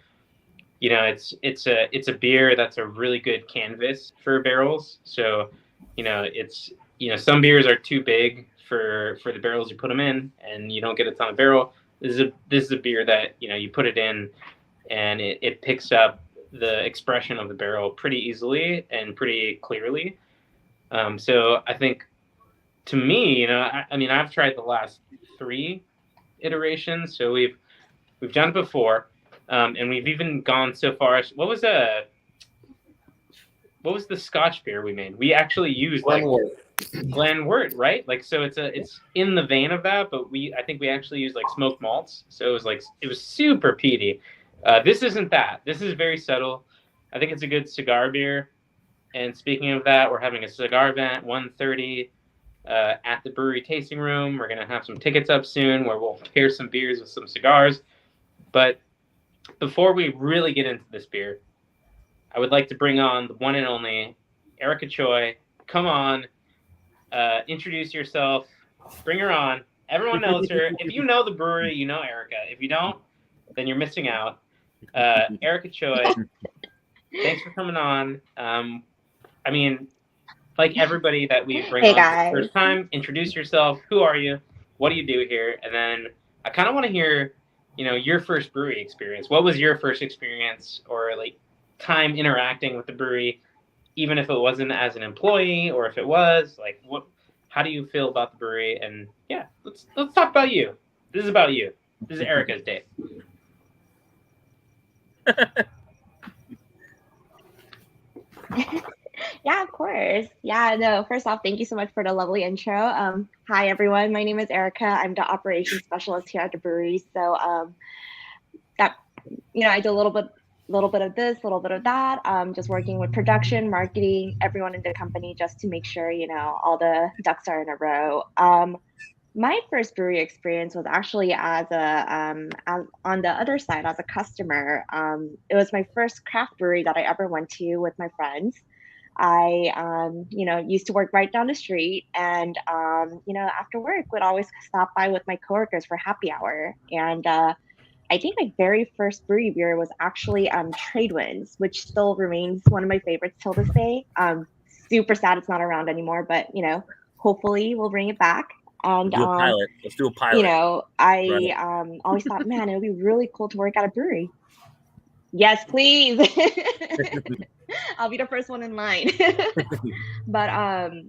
it's a beer that's a really good canvas for barrels. So, it's some beers are too big for the barrels you put them in, and you don't get a ton of barrel. This is a beer that you put it in, and it picks up the expression of the barrel pretty easily and pretty clearly. So I think, to me, I mean, I've tried the last 3 iterations, so we've done it before, and we've even gone so far as what was the Scotch beer we made? We actually used Glenwort, right? Like, so it's in the vein of that, but I think we actually used like smoked malts, so it was super peaty. This isn't that. This is very subtle. I think it's a good cigar beer. And speaking of that, we're having a cigar event 1:30 at the brewery tasting room. We're gonna have some tickets up soon where we'll pair some beers with some cigars. But before we really get into this beer, I would like to bring on the one and only Erica Choi. Come on, introduce yourself. Bring her on. Everyone knows her. If you know the brewery, you know Erica. If you don't, then you're missing out. Erica Choi, thanks for coming on. I mean, like everybody that we bring on for the first time, introduce yourself. Who are you? What do you do here? And then I kind of want to hear, your first brewery experience. What was your first experience or like time interacting with the brewery, even if it wasn't as an employee or if it was? Like, how do you feel about the brewery? And yeah, let's talk about you. This is about you. This is Erica's day. Yeah, of course. Yeah, no, first off, thank you so much for the lovely intro. Hi, everyone. My name is Erica. I'm the operations specialist here at the brewery. So I do a little bit of this, a little bit of that, just working with production, marketing, everyone in the company just to make sure, all the ducks are in a row. My first brewery experience was actually as on the other side as a customer. It was my first craft brewery that I ever went to with my friends. I, used to work right down the street, and after work would always stop by with my coworkers for happy hour. And I think my very first brewery beer was actually Tradewinds, which still remains one of my favorites till this day. Super sad it's not around anymore, but hopefully we'll bring it back. And do a pilot. Let's do a pilot. I always thought, man, it would be really cool to work at a brewery. Yes, please. I'll be the first one in line. But always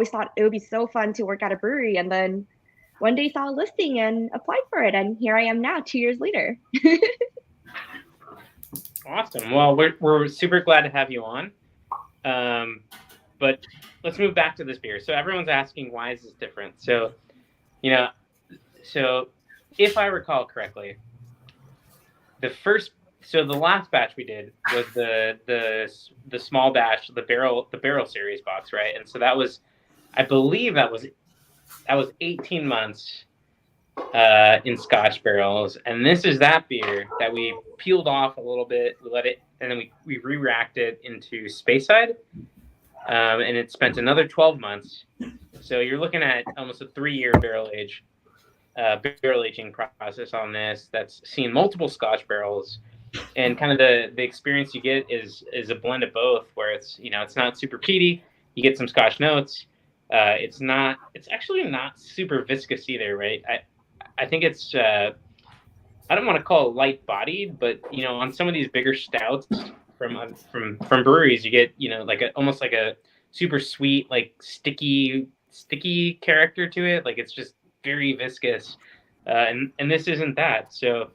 thought it would be so fun to work at a brewery, and then one day saw a listing and applied for it, and here I am now 2 years later. Awesome. Well, we're super glad to have you on. But let's move back to this beer. So everyone's asking, why is this different? So, so if I recall correctly, the last batch we did was the small batch, the barrel series box, right? And so that was, I believe that was 18 months in Scotch barrels. And this is that beer that we peeled off a little bit, we let it, and then we re-racked it into Speyside. And it spent another 12 months. So you're looking at almost a 3-year barrel aging process on this that's seen multiple Scotch barrels. And kind of the experience you get is a blend of both, where it's not super peaty. You get some Scotch notes. It's actually not super viscous either, right? I think it's I don't want to call it light bodied, but on some of these bigger stouts from breweries, you get almost like a super sweet, like sticky character to it. Like, it's just very viscous, and this isn't that. So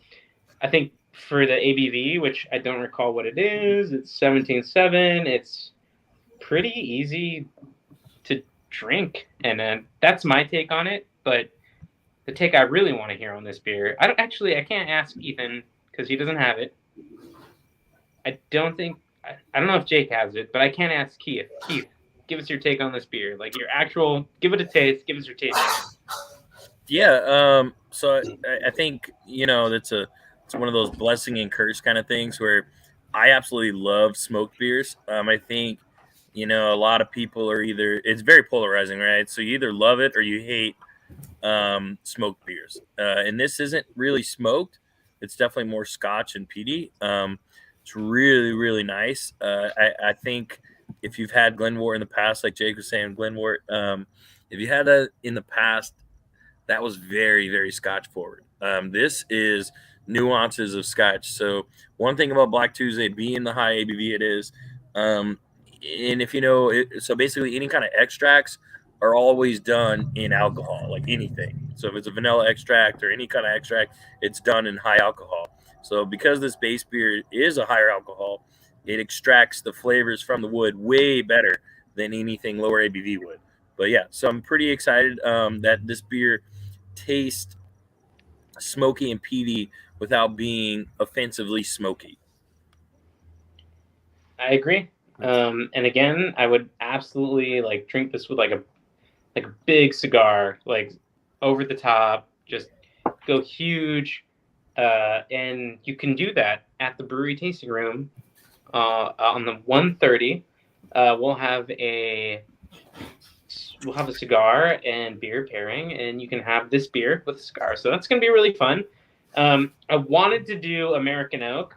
I think for the ABV, which I don't recall what it is, it's 17.7. It's pretty easy to drink, and that's my take on it. But the take I really want to hear on this beer, I can't ask Ethan because he doesn't have it. I don't know if Jake has it, but I can't ask Keith. Keith, give us your take on this beer. Like, give it a taste. Give us your taste. Yeah. So I think, it's one of those blessing and curse kind of things where I absolutely love smoked beers. I think you know, a lot of people are it's very polarizing, right? So you either love it or you hate smoked beers. And this isn't really smoked. It's definitely more Scotch and peaty. It's really, really nice. I think if you've had Glenmore in the past, like Jake was saying, Glenmore, if you had that in the past, that was very, very Scotch forward. This is nuances of Scotch. So one thing about Black Tuesday being the high ABV it is, and if you know, so basically any kind of extracts are always done in alcohol, like anything. So if it's a vanilla extract or any kind of extract, it's done in high alcohol. So because this base beer is a higher alcohol, it extracts the flavors from the wood way better than anything lower ABV would. But yeah, so I'm pretty excited that this beer tastes smoky and peaty without being offensively smoky. I agree. And again, I would absolutely like drink this with like a big cigar, like over the top, just go huge. And you can do that at the brewery tasting room on the 1:30. We'll have a cigar and beer pairing, and you can have this beer with a cigar. So that's going to be really fun. I wanted to do American Oak,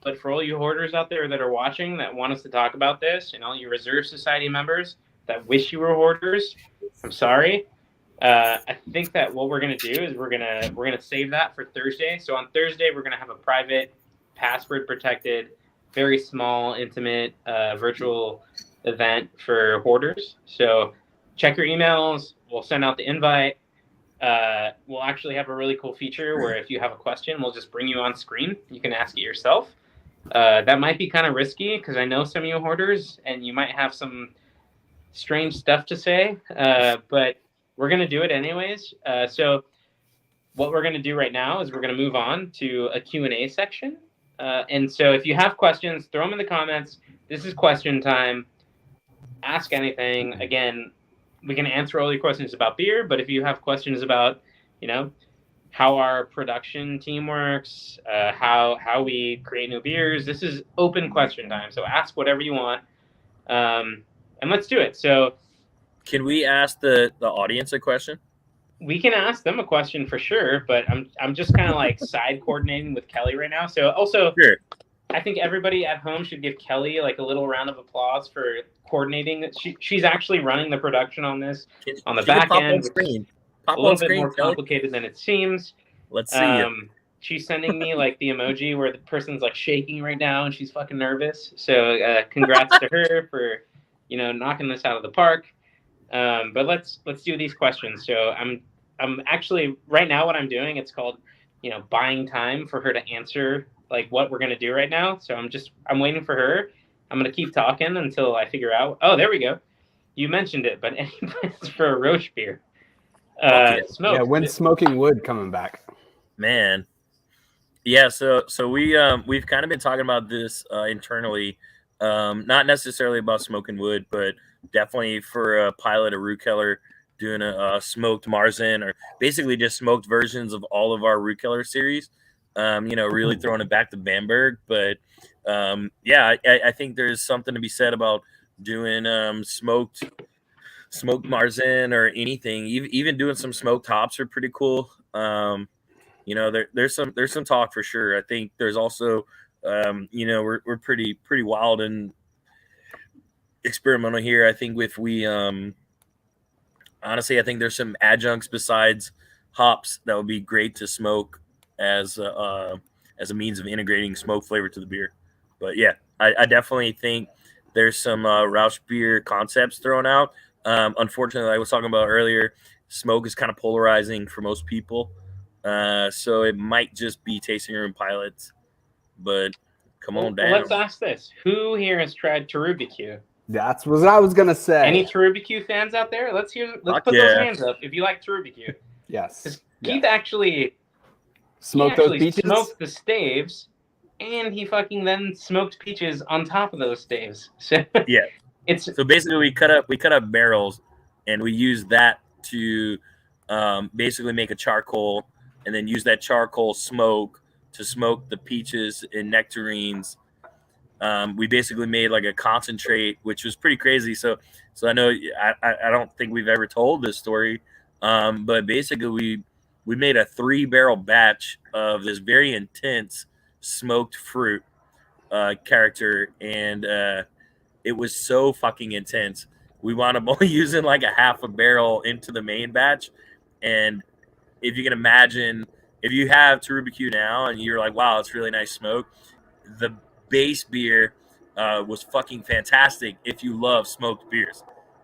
but for all you hoarders out there that are watching that want us to talk about this, and all you Reserve Society members that wish you were hoarders, I'm sorry. I think that what we're gonna do is we're gonna save that for Thursday. So on Thursday we're gonna have a private, password protected, very small, intimate virtual event for hoarders. So check your emails. We'll send out the invite. We'll actually have a really cool feature where if you have a question, we'll just bring you on screen. You can ask it yourself. That might be kind of risky because I know some of you hoarders and you might have some strange stuff to say, but we're going to do it anyways. So what we're going to do right now is we're going to move on to a Q&A section. And so if you have questions, throw them in the comments. This is question time. Ask anything. Again, we can answer all your questions about beer, but if you have questions about, you know, how our production team works, how we create new beers, this is open question time. So ask whatever you want, and let's do it. So can we ask the audience a question? We can ask them a question for sure, but I'm just kind of like side coordinating with Kelly right now. So also, sure. I think everybody at home should give Kelly like a little round of applause for coordinating. She's actually running the production on this on the back end. A little bit more complicated than it seems. Let's see. She's sending me like the emoji where the person's like shaking right now and she's fucking nervous. So congrats to her for, you know, knocking this out of the park. But let's do these questions. So I'm actually right now what I'm doing, it's called, you know, buying time for her to answer like what we're gonna do right now. So I'm waiting for her. I'm gonna keep talking until I figure out. Oh, there we go. You mentioned it, but any plans for a Roche beer? Yeah, when's Smoking Wood coming back? Man. Yeah, so we've kind of been talking about this internally, not necessarily about Smoking Wood, but definitely for a pilot of Root Keller doing a smoked Marzen, or basically just smoked versions of all of our Root Keller series. You know, really throwing it back to Bamberg. But yeah, I think there's something to be said about doing smoked Marzen or anything. Even doing some smoked hops are pretty cool. You know, there's some talk for sure. I think there's also, you know, we're pretty wild and experimental here. I think honestly, I think there's some adjuncts besides hops that would be great to smoke as a means of integrating smoke flavor to the beer. But yeah, I definitely think there's some Rauch beer concepts thrown out. Unfortunately, like I was talking about earlier, smoke is kind of polarizing for most people. So it might just be tasting room pilots, but come on down. Let's ask this. Who here has tried Tarubicue? That's what I was going to say. Any Tarubicue fans out there? Let's put those hands up if you like Tarubicue. Yes. Keith actually smoked those peaches? Smoked the staves, and he fucking then smoked peaches on top of those staves. So yeah. So basically we cut up barrels and we use that to basically make a charcoal, and then use that charcoal smoke to smoke the peaches and nectarines We basically made like a concentrate, which was pretty crazy. So I know I don't think we've ever told this story, but basically we made a 3-barrel batch of this very intense smoked fruit character, and it was so fucking intense. We wound up only using like a half a barrel into the main batch, and if you can imagine, if you have Taruba Q now and you're like, wow, it's really nice smoke, the base beer was fucking fantastic if you love smoked beers.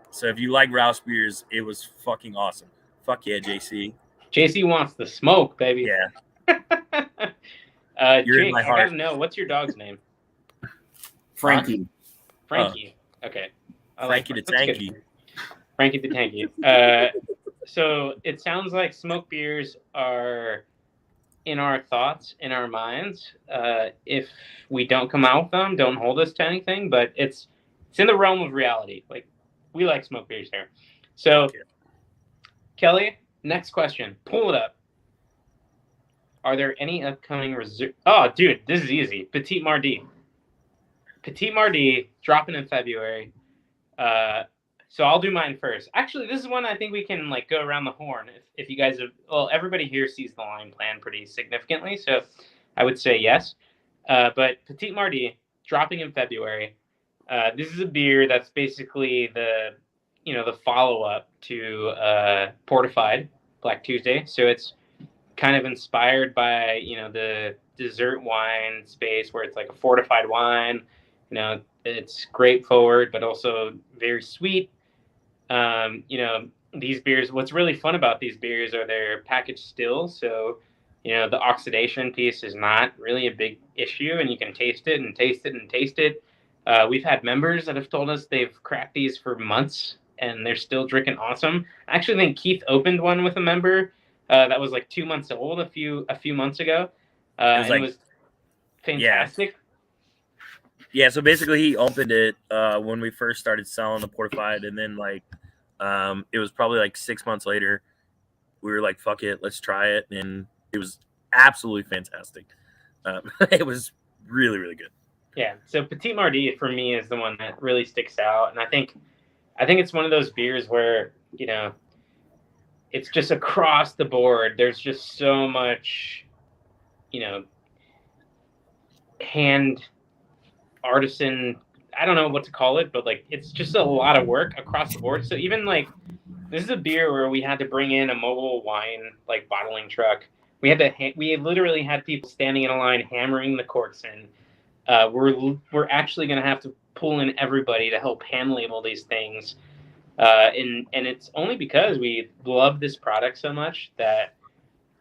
So if you like Rouse beers, it was fucking awesome. Fuck yeah, JC. JC wants the smoke, baby. Yeah. You're in Jake, my I heart. gotta know, what's your dog's name? Frankie. Frankie. Okay. I like Frankie the that's good. Tanky. Frankie the Tanky. So it sounds like smoke beers are in our thoughts, in our minds. If we don't come out with them, don't hold us to anything, but it's in the realm of reality. Like, we like smoke beers here. So, Okay. Kelly, next question. Pull it up. Are there any upcoming reserve? Oh, dude, this is easy. Petit Mardi. Petit Mardi dropping in February. So I'll do mine first. Actually, this is one I think we can like go around the horn. If you guys have, well, everybody here sees the line plan pretty significantly, so I would say yes. But Petit Mardi dropping in February. This is a beer that's basically the follow-up to Portified Black Tuesday. So it's kind of inspired by the dessert wine space where it's like a fortified wine. It's grape forward, but also very sweet. These beers, what's really fun about these beers are they're packaged still. So, the oxidation piece is not really a big issue, and you can taste it and taste it and taste it. We've had members that have told us they've cracked these for months and they're still drinking awesome. I actually think Keith opened one with a member that was like 2 months old a few months ago. It was fantastic. Yeah, so basically he opened it when we first started selling the Portified, and then it was probably like 6 months later, we were like, fuck it, let's try it, and it was absolutely fantastic. It was really, really good. Yeah, so Petit Mardi for me is the one that really sticks out, and I think it's one of those beers where it's just across the board. There's just so much, hand artisan. I don't know what to call it, but like it's just a lot of work across the board. So even like this is a beer where we had to bring in a mobile wine like bottling truck. We literally had people standing in a line hammering the corks in. We're actually going to have to pull in everybody to help hand label these things. And it's only because we love this product so much that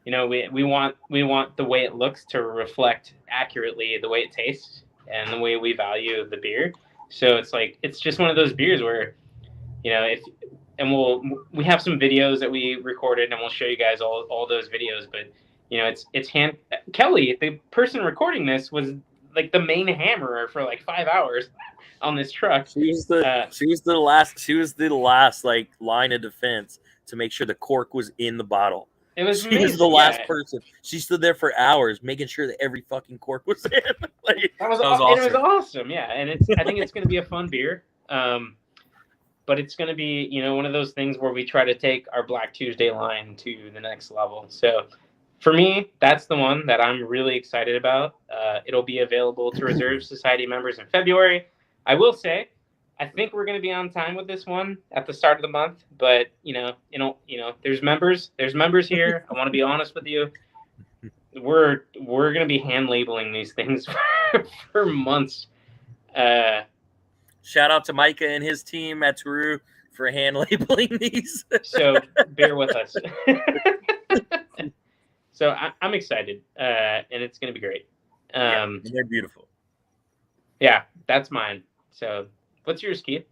we want the way it looks to reflect accurately the way it tastes and the way we value the beer. So it's just one of those beers where we have some videos that we recorded and we'll show you guys all those videos, but Kelly, the person recording this, was like the main hammerer for like 5 hours on this truck. She was the last like line of defense to make sure the cork was in the bottle. She was the last person. She stood there for hours making sure that every fucking cork was in. That was awesome. It was awesome, yeah. And I think it's going to be a fun beer, but it's going to be one of those things where we try to take our Black Tuesday line to the next level. So for me, that's the one that I'm really excited about. It'll be available to Reserve Society members in February. I will say, I think we're going to be on time with this one at the start of the month, but there's members here. I want to be honest with you. We're going to be hand labeling these things for months. Shout out to Micah and his team at Turu for hand labeling these. So bear with us. So I'm excited, and it's going to be great. They're beautiful. Yeah, that's mine. So what's yours, Keith?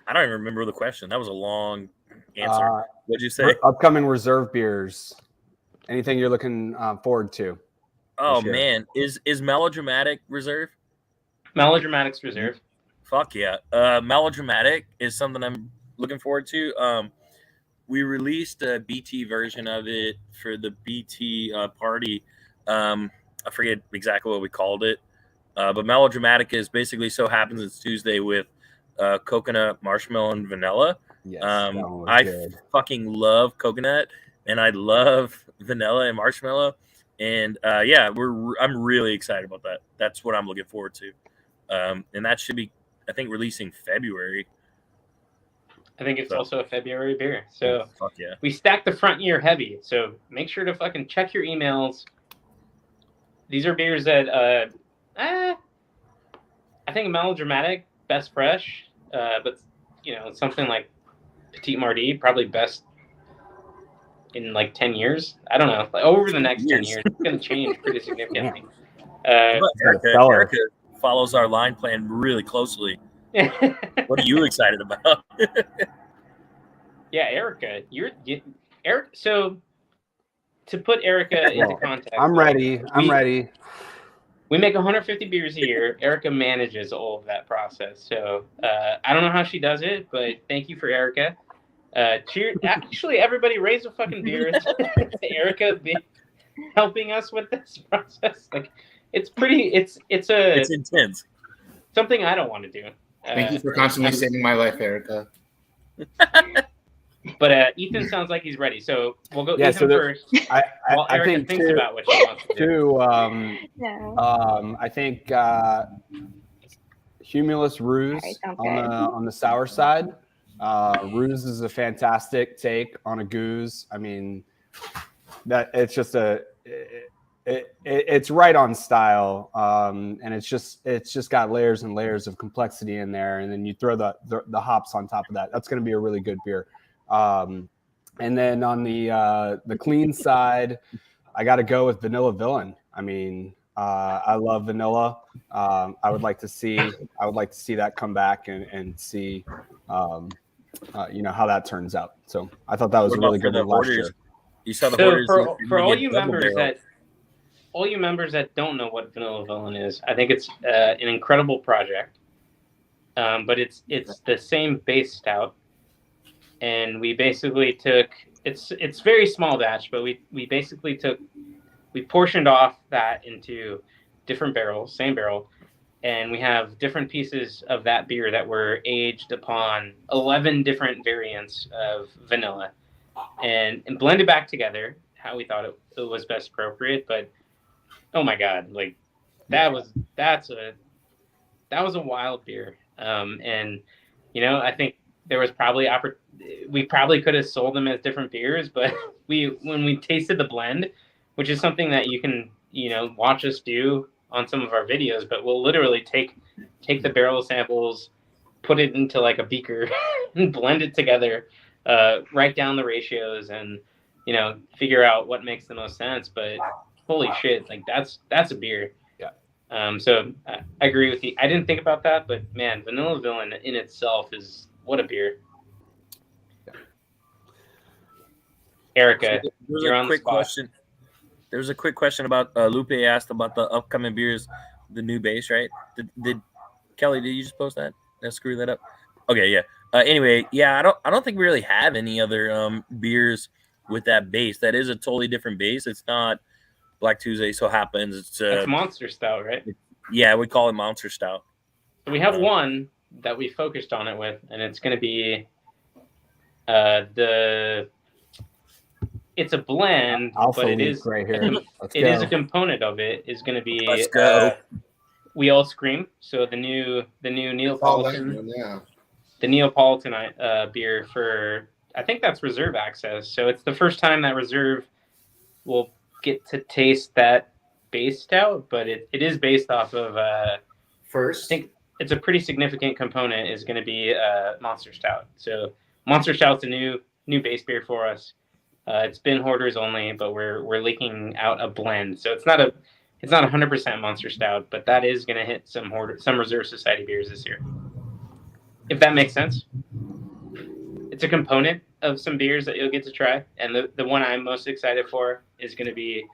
I don't even remember the question. That was a long answer. What'd you say? Upcoming reserve beers. Anything you're looking forward to? Oh man, is Melodramatic reserve? Melodramatic's reserve. Fuck yeah. Melodramatic is something I'm looking forward to. We released a BT version of it for the BT party. I forget exactly what we called it, But Melodramatic is basically so happens it's Tuesday with coconut, marshmallow, and vanilla. Yes, that one was I good. fucking love coconut, and I love vanilla and marshmallow. And yeah, I'm really excited about that. That's what I'm looking forward to. And that should be, I think, releasing February. I think it's So- also a February beer. So Fuck yeah. we stacked the front year heavy. So make sure to fucking check your emails. These are beers that I think Melodramatic, best fresh, but something like Petite Mardi, probably best in like 10 years. I don't know. Like over the next 10 years, it's going to change pretty significantly. But It's a seller. Erica follows our line plan really closely. What are you excited about? Yeah, Erica, Eric. So to put Erica into Well, context, I'm ready. I'm ready. We make 150 beers a year. Erica manages all of that process. So I don't know how she does it, but thank you for Erica. Cheers! Actually, everybody raise a fucking beer to Erica helping us with this process. Like, it's pretty. It's intense. something I don't want to do. Thank you for constantly saving my life, Erica. But Ethan sounds like he's ready, so we'll go Yeah, Ethan so first. While I Erica think thinks about what she wants to do. too. No. I think Humulus Ruse Okay, sounds on the sour side. Ruse is a fantastic take on a goose. I mean, that it's just it's right on style, and it's just got layers and layers of complexity in there, and then you throw the hops on top of that. That's going to be a really good beer. And then on the clean side, I got to go with Vanilla Villain. I mean, I love vanilla. I would like to see that come back and see, how that turns out. So I thought that was What a really about for good the one last hoarders? year. You saw the So hoarders. for all get you double members barrel. that don't know what Vanilla Villain is, I think it's an incredible project. But it's the same base stout, and we basically took it's very small batch, but we basically portioned off that into different barrels, same barrel, and we have different pieces of that beer that were aged upon 11 different variants of vanilla, and blended back together how we thought it was best appropriate. But oh my god, like that was a wild beer. And I think there was probably we probably could have sold them as different beers, but when we tasted the blend, which is something that you can watch us do on some of our videos, but we'll literally take the barrel samples, put it into like a beaker and blend it together, write down the ratios, and figure out what makes the most sense. But holy shit, like that's a beer. So I agree with you. I didn't think about that, but man, Vanilla Villain in itself is what a beer. Erica, There's you're a on the quick spot. question. There's a quick question about Lupe asked about the upcoming beers, the new base, right? Did Kelly? Did you just post that? Did I screw that up? Okay, yeah. Anyway, yeah, I don't think we really have any other beers with that base. That is a totally different base. It's not Black Tuesday. So happens It's Monster Stout, right? Yeah, we call it Monster Stout. So we have one that we focused on it with, and it's going to be it's a blend, Alpha but it Leaf is right here. Let's it go. is a component of it is going to be Let's go. We All Scream. So the new Neapolitan, Yeah. the Neapolitan beer for, I think that's reserve access. So it's the first time that reserve will get to taste that base stout, but it is based off of First, I think it's a pretty significant component is going to be Monster Stout. So Monster Stout's a new base beer for us. It's been hoarders only, but we're leaking out a blend. So it's not 100% Monster Stout, but that is going to hit some Reserve Society beers this year. If that makes sense. It's a component of some beers that you'll get to try, and the one I'm most excited for is going to be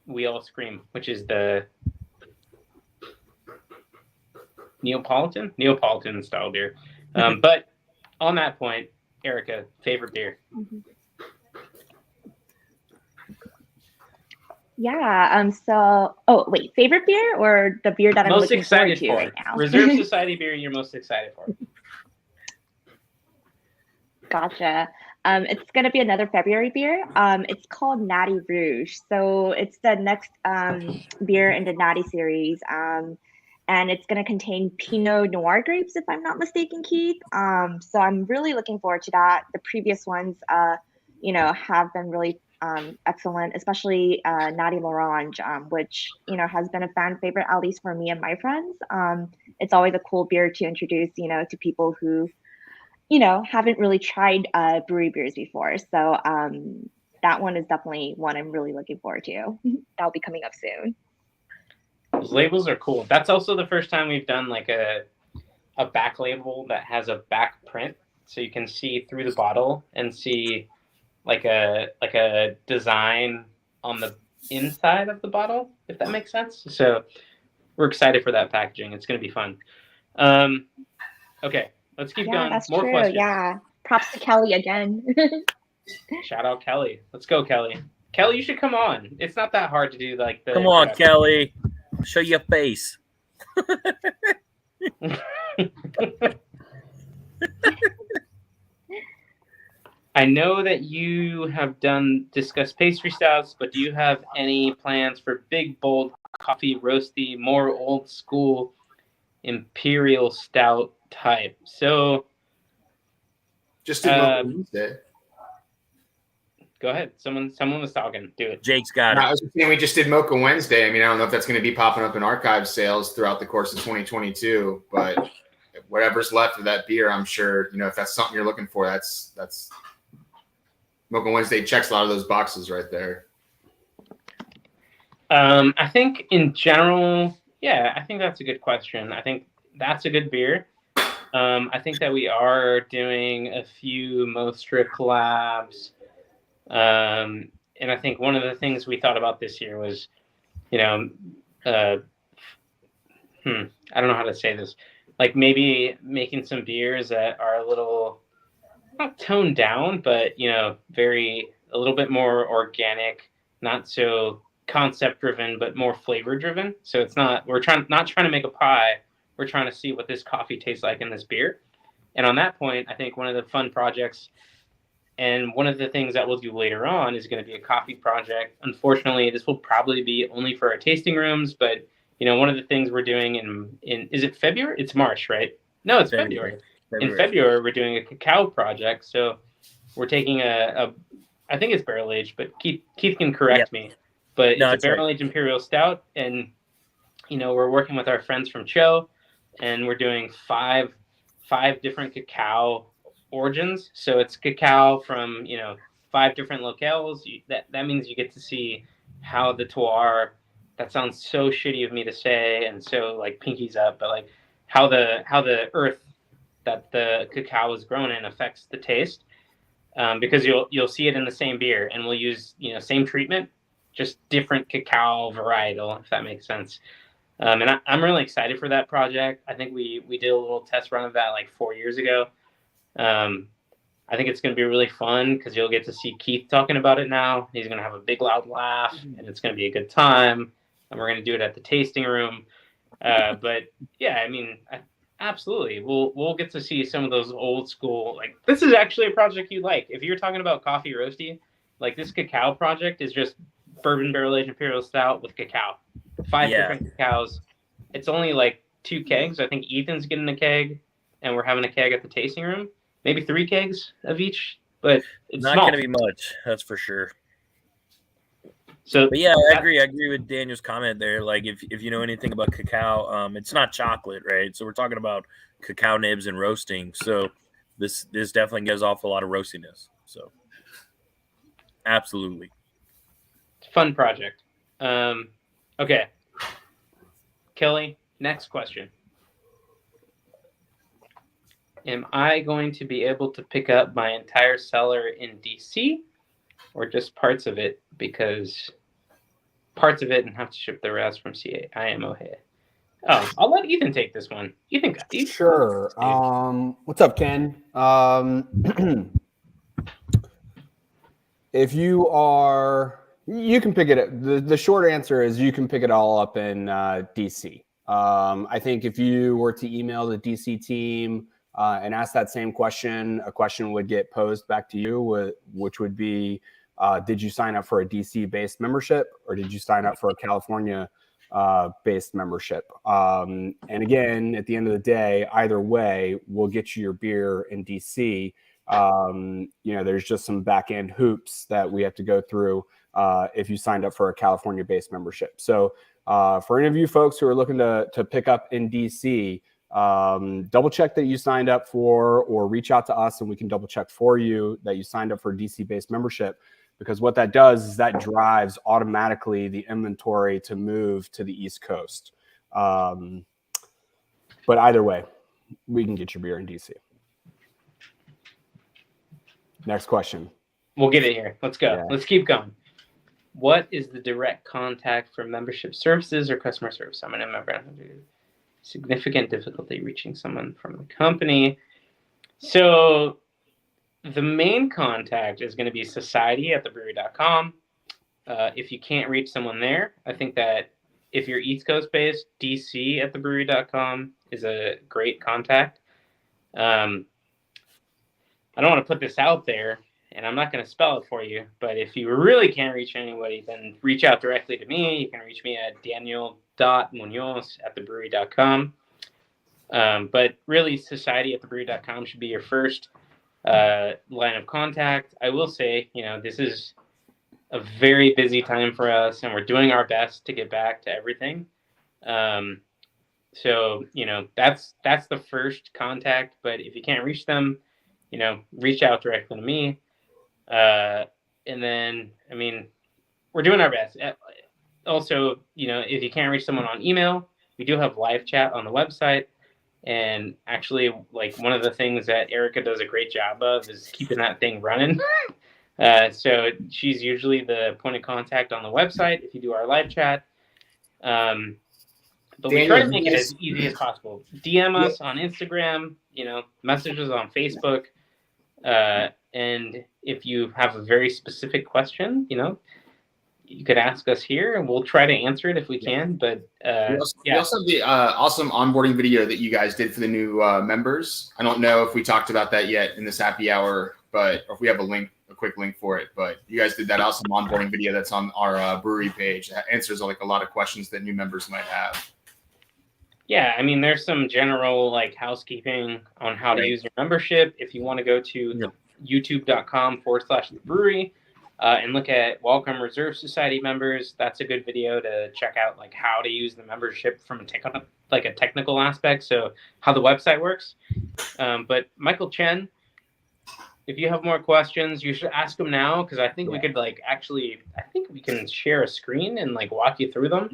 We All Scream, which is the Neapolitan style beer. But on that point, Erica, favorite beer? Yeah. Wait, favorite beer or the beer that I'm Most looking forward excited to for right now? Reserve Society beer. You're most excited for. Gotcha. It's gonna be another February beer. It's called Natty Rouge. So it's the next beer in the Natty series. And it's gonna contain Pinot Noir grapes, if I'm not mistaken, Keith. So I'm really looking forward to that. The previous ones, have been really excellent, especially Natty L'Orange, which has been a fan favorite, at least for me and my friends. It's always a cool beer to introduce, to people who haven't really tried brewery beers before. So that one is definitely one I'm really looking forward to. That'll be coming up soon. Those labels are cool. That's also the first time we've done like a back label that has a back print, so you can see through the bottle and see like a design on the inside of the bottle, if that makes sense. So we're excited for that packaging. It's going to be fun. Okay. Let's keep going. That's More true. questions. Yeah. Props to Kelly again. Shout out Kelly. Let's go, Kelly. Kelly, you should come on. It's not that hard to do like the. Come on, Kelly. Show your face. I know that you have discussed pastry stouts, but do you have any plans for big, bold, coffee, roasty, more old school imperial stout type? So Just did Mocha Wednesday. Go ahead. Someone was talking. Do it. Jake's got No, it. I was just saying we just did Mocha Wednesday. I mean, I don't know if that's going to be popping up in archive sales throughout the course of 2022, but whatever's left of that beer, I'm sure, if that's something you're looking for, that's Mocha Wednesday checks a lot of those boxes right there. I think in general, yeah, I think that's a good question. I think that's a good beer. I think that we are doing a few Mostra collabs. And I think one of the things we thought about this year was, I don't know how to say this, like maybe making some beers that are a little, not toned down, but, a little bit more organic, not so concept driven, but more flavor driven. So it's not, not trying to make a pie. We're trying to see what this coffee tastes like in this beer. And on that point, I think one of the fun projects and one of the things that we'll do later on is going to be a coffee project. Unfortunately, this will probably be only for our tasting rooms, but one of the things we're doing in is it February? It's March, right? No, it's February. In February, we're doing a cacao project. So we're taking I think it's barrel aged, but Keith can correct me. But it's a barrel aged imperial stout, and we're working with our friends from Cho, and we're doing five different cacao origins. So it's cacao from 5 different locales. That means you get to see how the terroir. That sounds so shitty of me to say, and so like pinkies up, but like how the earth that the cacao is grown in affects the taste. Because you'll see it in the same beer, and we'll use same treatment, just different cacao varietal, if that makes sense. And I'm really excited for that project. I think we did a little test run of that like 4 years ago. I think it's going to be really fun because you'll get to see Keith talking about it now. He's going to have a big loud laugh, and it's going to be a good time. And we're going to do it at the tasting room. But yeah, I mean, absolutely, we'll get to see some of those old school. Like this is actually a project you like. If you're talking about coffee roasty, like this cacao project is just bourbon barrel aged imperial stout with cacao. 5 different cacaos. It's only like 2 kegs. I think Ethan's getting a keg, and we're having a keg at the tasting room. Maybe 3 kegs of each, but it's not going to be much. That's for sure. So, but yeah, I agree. I agree with Daniel's comment there. Like, if you know anything about cacao, it's not chocolate, right? So we're talking about cacao nibs and roasting. So this definitely gives off a lot of roastiness. So absolutely, fun project. Okay, Kelly. Next question. Am I going to be able to pick up my entire cellar in DC, or just parts of it? Because parts of it and have to ship the rest from CIMOHE. Oh, I'll let Ethan take this one. Ethan got these. Sure. What's up, Ken? If you are You can pick it. The short answer is you can pick it all up in DC. I think if you were to email the DC team and ask that same question, a question would get posed back to you, which would be, did you sign up for a DC-based membership or did you sign up for a California-based membership? And again, at the end of the day, either way, we'll get you your beer in DC. There's just some back-end hoops that we have to go through if you signed up for a California-based membership. So for any of you folks who are looking to pick up in DC, double check that you signed up for, or reach out to us and we can double check for you that you signed up for a DC-based membership, because what that does is that drives automatically the inventory to move to the East Coast. But either way, we can get your beer in DC. Next question. We'll get it here. Let's go. Yeah. Let's keep going. What is the direct contact for membership services or customer service? I'm a member. Significant difficulty reaching someone from the company. So the main contact is going to be society@thebrewery.com. If you can't reach someone there, I think that if you're East Coast based, DC@thebrewery.com is a great contact. I don't want to put this out there, and I'm not going to spell it for you, but if you really can't reach anybody, then reach out directly to me. You can reach me at daniel.munoz@thebrewery.com. But really, society@thebrewery.com should be your first line of contact. I will say, this is a very busy time for us, and we're doing our best to get back to everything. So, that's the first contact. But if you can't reach them, reach out directly to me. And then, we're doing our best. Also, if you can't reach someone on email, we do have live chat on the website. And actually, like, one of the things that Erica does a great job of is keeping that thing running. So she's usually the point of contact on the website if you do our live chat. But we try to make it as easy as possible. DM us on Instagram, messages on Facebook. And if you have a very specific question, you could ask us here and we'll try to answer it if we can. But we also have the awesome onboarding video that you guys did for the new members. I don't know if we talked about that yet in this happy hour, but or if we have a quick link for it. But you guys did that awesome onboarding video that's on our brewery page that answers a lot of questions that new members might have. Yeah, there's some general housekeeping on how to use your membership. If you want to go to youtube.com/thebrewery and look at Welcome Reserve Society members, that's a good video to check out how to use the membership from a technical aspect, so how the website works. But Michael Chen, if you have more questions, you should ask them now, because I think we could I think we can share a screen and walk you through them.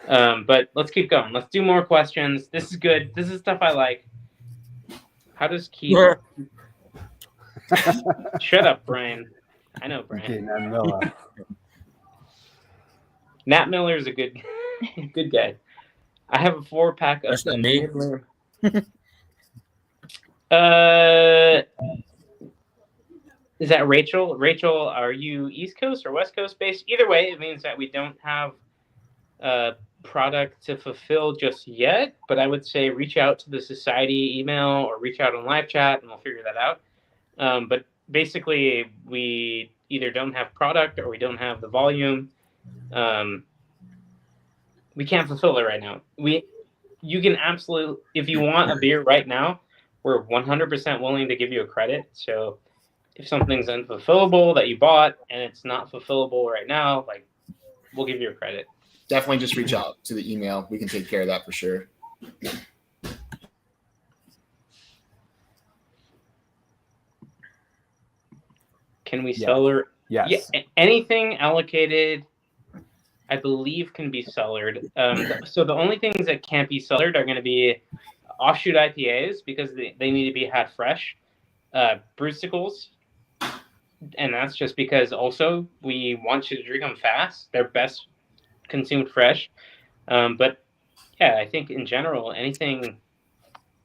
But let's keep going. Let's do more questions. This is good. This is stuff I like. How does Keith? Shut up, Brian. I know, Brian. Okay, Nat Miller. Nat Miller is a good guy. I have a 4-pack of. That's not me. Is that Rachel? Rachel, are you East Coast or West Coast based? Either way, it means that we don't have product to fulfill just yet, but I would say reach out to the society email or reach out on live chat and we'll figure that out. But basically, we either don't have product or we don't have the volume. We can't fulfill it right now. You can absolutely, if you want a beer right now, we're 100% willing to give you a credit. So if something's unfulfillable that you bought and it's not fulfillable right now, we'll give you a credit. Definitely just reach out to the email. We can take care of that for sure. Can we cellared? Yes. Yeah, anything allocated, I believe, can be cellared. So the only things that can't be cellared are going to be offshoot IPAs, because they need to be had fresh. Brewsicles, and that's just because also we want you to drink them fast. They're best consumed fresh. But yeah, I think in general, anything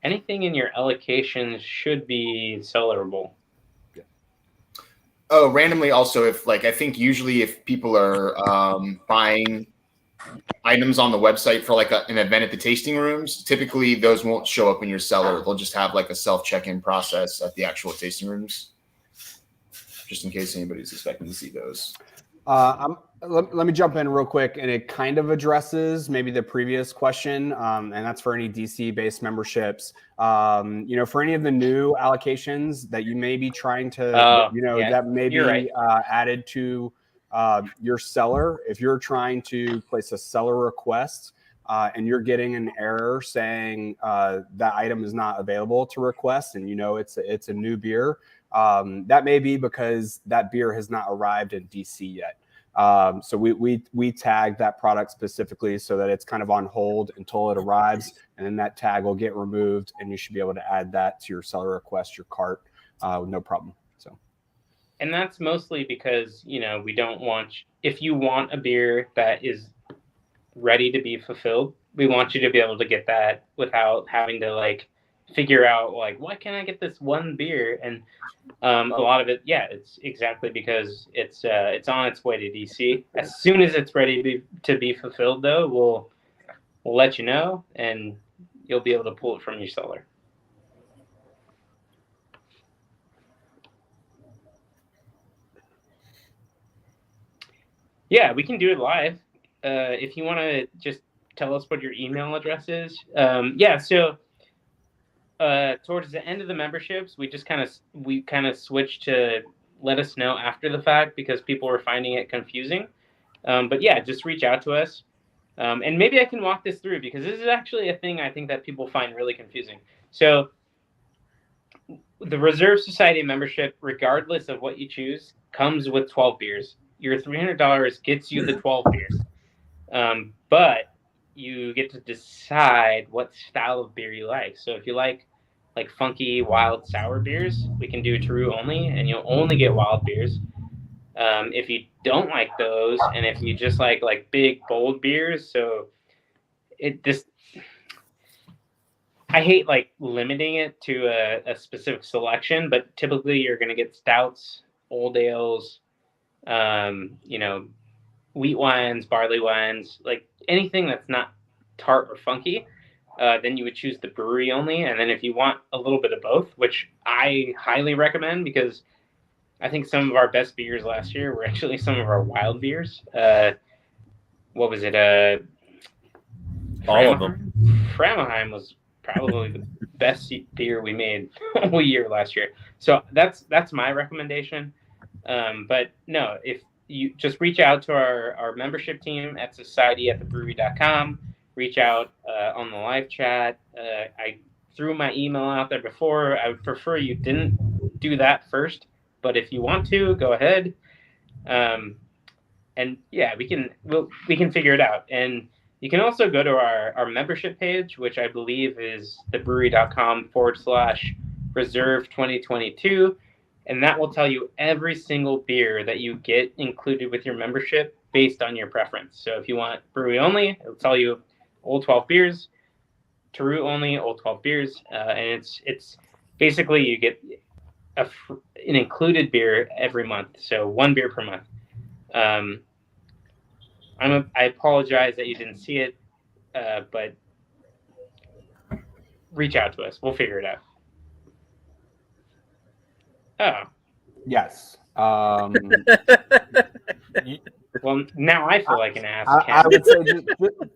in your allocation should be cellarable. Oh, randomly also, if like I think usually if people are buying items on the website for like an event at the tasting rooms, typically those won't show up in your cellar. They'll just have like a self check-in process at the actual tasting rooms, just in case anybody's expecting to see those. Let me jump in real quick, and it kind of addresses maybe the previous question, and that's for any DC-based memberships. For any of the new allocations that you may be trying to, that may be right. added to your seller. If you're trying to place a seller request and you're getting an error saying that item is not available to request, and it's a new beer, that may be because that beer has not arrived in DC yet. So we tag that product specifically so that it's kind of on hold until it arrives, and then that tag will get removed, and you should be able to add that to your seller request, your cart, no problem. So, and that's mostly because we don't want, if you want a beer that is ready to be fulfilled, we want you to be able to get that without having to figure out why can't I get this one beer? And a lot of it, it's exactly because it's on its way to DC. As soon as it's ready to be fulfilled, though, we'll let you know, and you'll be able to pull it from your cellar. Yeah, we can do it live. If you want to just tell us what your email address is. So towards the end of the memberships, we kind of switched to let us know after the fact because people were finding it confusing. But yeah, just reach out to us. And maybe I can walk this through because this is actually a thing I think that people find really confusing. So the Reserve Society membership, regardless of what you choose, comes with 12 beers. Your $300 gets you the 12 beers. But you get to decide what style of beer you like. So if you like funky, wild, sour beers, we can do Teru only, and you'll only get wild beers. If you don't like those, and if you just like big, bold beers, so I hate limiting it to a specific selection, but typically you're going to get stouts, old ales, wheat wines, barley wines, anything that's not tart or funky. Then you would choose the brewery only. And then if you want a little bit of both, which I highly recommend because I think some of our best beers last year were actually some of our wild beers. What was it? All of them. Framaheim was probably the best beer we made all year last year. So that's my recommendation. But no, if you just reach out to our membership team at society@thebrewery.com, reach out on the live chat. I threw my email out there before. I would prefer you didn't do that first, but if you want to, go ahead. And yeah, we can figure it out. And you can also go to our membership page, which I believe is thebrewery.com/reserve 2022. And that will tell you every single beer that you get included with your membership based on your preference. So if you want brewery only, it'll tell you Old 12 beers, Teru only, Old 12 beers. And it's basically you get an included beer every month. So one beer per month. I apologize that you didn't see it, but reach out to us. We'll figure it out. Oh. Yes. Well, now I feel like an ass. I would say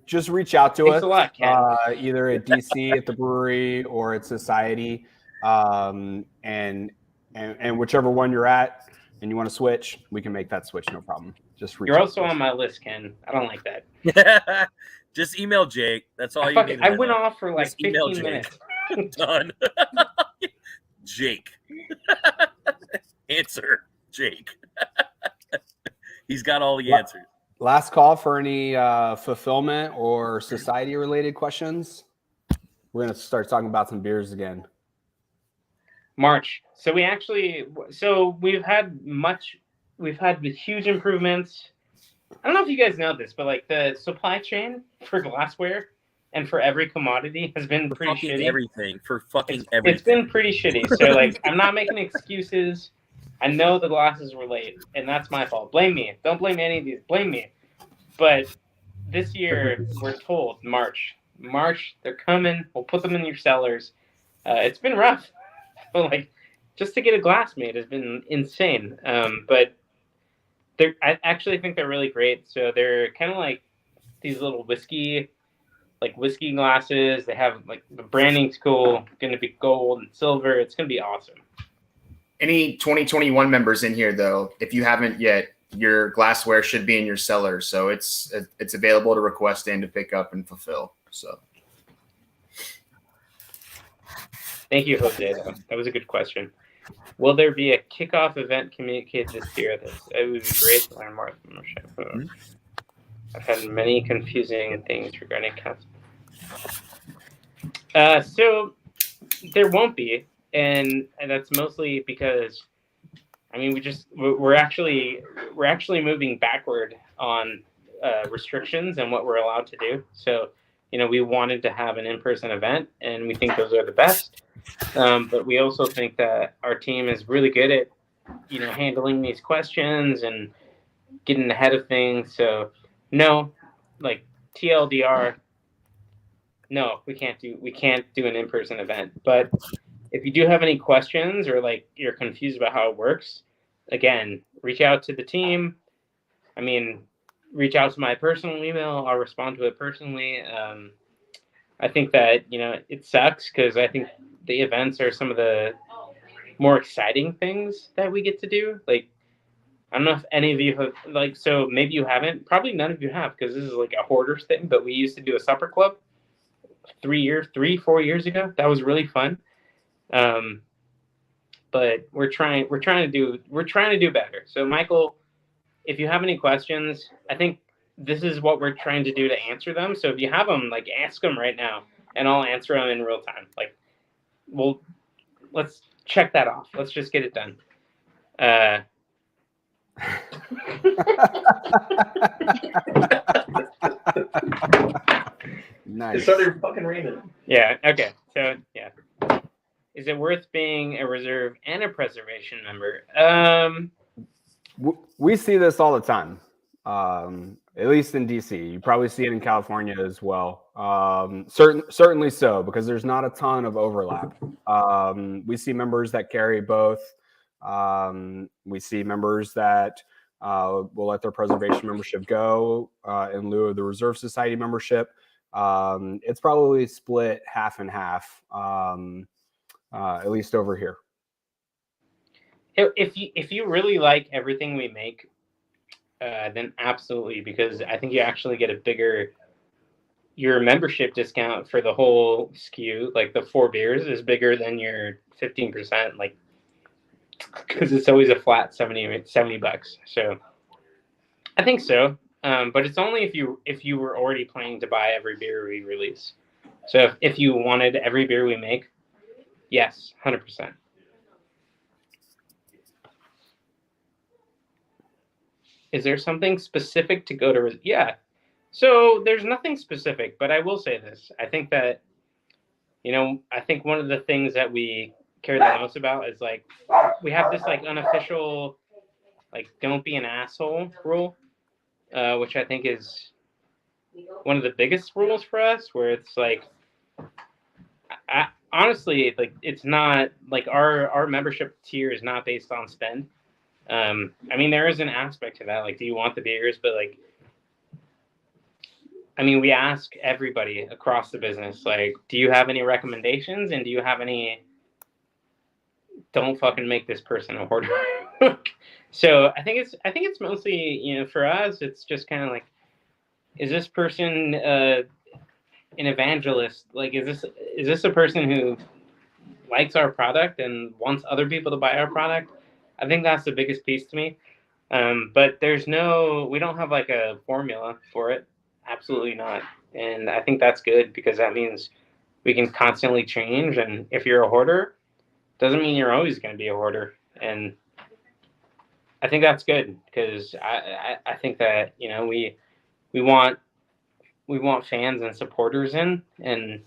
just reach out to Thanks us. a lot, Ken. Either at DC at the brewery or at Society, and whichever one you're at, and you want to switch, we can make that switch, no problem. Just reach. You're out also on my list, Ken. I don't like that. Just email Jake. That's all you need. I went off for Just email 15 minutes. Done. Jake. Answer, Jake. He's got all the answers. Last call for any fulfillment or society related questions. We're going to start talking about some beers again. March. So we've had huge improvements. I don't know if you guys know this, but the supply chain for glassware and for every commodity has been pretty shitty. Everything. It's been pretty shitty. So I'm not making excuses. I know the glasses were late, and that's my fault. Blame me. Don't blame any of these. Blame me. But this year, we're told March, they're coming. We'll put them in your cellars. It's been rough, but like just to get a glass made has been insane. But I actually think they're really great. So they're kind of like these little whiskey glasses. They have like the branding's cool. Going to be gold and silver. It's going to be awesome. Any 2021 members in here, though, if you haven't yet, your glassware should be in your cellar, so it's available to request and to pick up and fulfill. So, thank you, Jose. That was a good question. Will there be a kickoff event communicated this year? It would be great to learn more from membership. I've had many confusing things regarding accounts. So there won't be, and that's mostly because, I mean, we're actually moving backward on restrictions and what we're allowed to do. So, we wanted to have an in-person event, and we think those are the best. But we also think that our team is really good at, handling these questions and getting ahead of things. So, no, like TLDR, no, we can't do an in-person event. But if you do have any questions or like you're confused about how it works, again, reach out to the team. I mean, reach out to my personal email. I'll respond to it personally. I think that, it sucks because I think the events are some of the more exciting things that we get to do. Like, I don't know if any of you have, so maybe you haven't. Probably none of you have because this is like a hoarders thing, but we used to do a supper club 4 years ago. That was really fun. But we're trying to do better. So Michael, if you have any questions, I think this is what we're trying to do to answer them. So if you have them, like, ask them right now and I'll answer them in real time. Like, let's check that off. Let's just get it done. Nice. It started fucking raining. Yeah. Okay. So yeah. Is it worth being a reserve and a preservation member? We see this all the time, at least in DC. You probably see it in California as well. Certainly so, because there's not a ton of overlap. We see members that carry both. We see members that will let their preservation membership go in lieu of the Reserve Society membership. It's probably split half and half, at least over here. If you really like everything we make, then absolutely, because I think you actually get your membership discount for the whole SKU, like the 4 beers, is bigger than your 15%, like, because it's always a flat $70. So I think so. But it's only if you were already planning to buy every beer we release. So if you wanted every beer we make, yes, 100%. Is there something specific to go to? Yeah. So there's nothing specific, but I will say this. I think that, I think one of the things that we care the most about is, like, we have this, like, unofficial, like, don't be an asshole rule, which I think is one of the biggest rules for us, where it's like, honestly, like, it's not like our membership tier is not based on spend. I mean, there is an aspect to that. Like, do you want the beers? But, like, I mean, we ask everybody across the business, like, do you have any recommendations? And do you have any, don't fucking make this person a hoarder? So I think it's mostly, for us, it's just kind of like, is this person an evangelist? Like, is this a person who likes our product and wants other people to buy our product? I think that's the biggest piece to me. But we don't have like a formula for it. Absolutely not. And I think that's good, because that means we can constantly change. And if you're a hoarder, doesn't mean you're always going to be a hoarder. And I think that's good, because I think that, we want fans and supporters in. And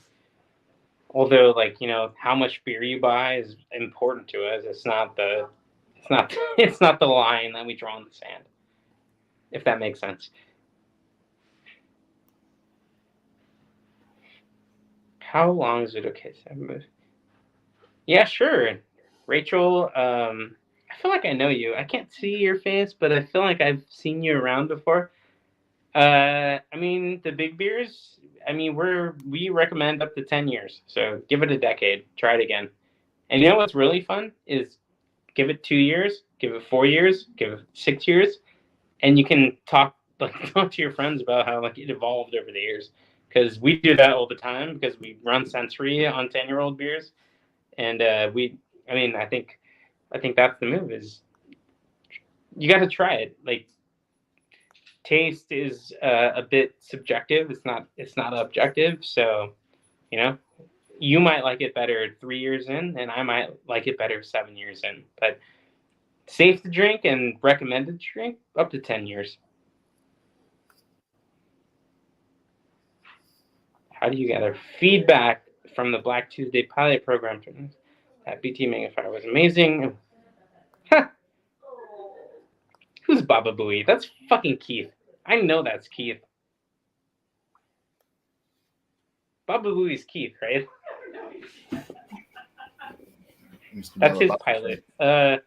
although, like, how much beer you buy is important to us, it's not the It's not the line that we draw in the sand, if that makes sense. How long is it okay to move? Yeah, sure. Rachel, I feel like I know you. I can't see your face, but I feel like I've seen you around before. I mean, the big beers, I mean, we recommend up to 10 years. So give it a decade. Try it again. And you know what's really fun is give it 2 years, give it 4 years, give it 6 years, and you can talk to your friends about how like it evolved over the years. Because we do that all the time because we run sensory on 10-year-old beers, and I think that's the move. Is you got to try it. Like taste is a bit subjective. It's not objective. So you might like it better 3 years in, and I might like it better 7 years in. But safe to drink and recommended to drink up to 10 years. How do you gather feedback from the Black Tuesday pilot program? That BT Megafire was amazing. Who's Baba Booey? That's fucking Keith. I know that's Keith. Baba Booey's Keith, right? That's his pilot. I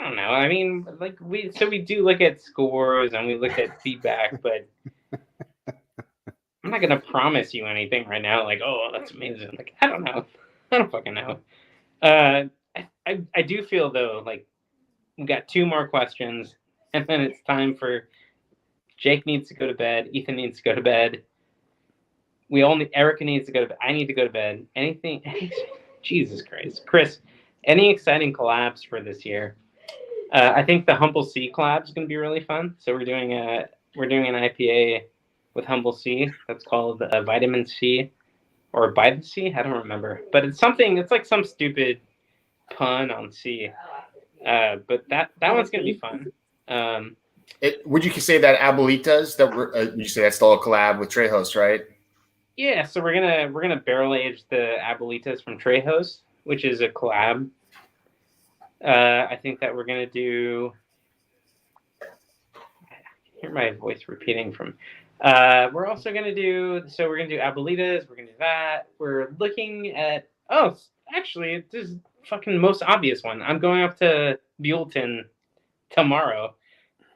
don't know. I mean, like we do look at scores and we look at feedback, but I'm not gonna promise you anything right now. Like, oh, that's amazing. Like, I don't know. I don't fucking know. I do feel though like we got 2 more questions, and then it's time for Jake needs to go to bed. Ethan needs to go to bed. Erica needs to go to bed. I need to go to bed. Anything? Jesus Christ, Chris. Any exciting collabs for this year? I think the Humble Sea collab is going to be really fun. So we're doing an IPA with Humble Sea that's called Vitamin C or By the Sea. I don't remember, but it's like some stupid pun on sea. But that one's going to be fun. Would you say that Abuelitas you say that's still a collab with Trejos, right? Yeah, so we're gonna barrel age the Abuelitas from Trejos, which is a collab. I think that we're gonna do. I hear my voice repeating from. We're also gonna do. So we're gonna do Abuelitas. We're gonna do that. We're looking at. Oh, actually, this is fucking most obvious one. I'm going up to Buellton tomorrow.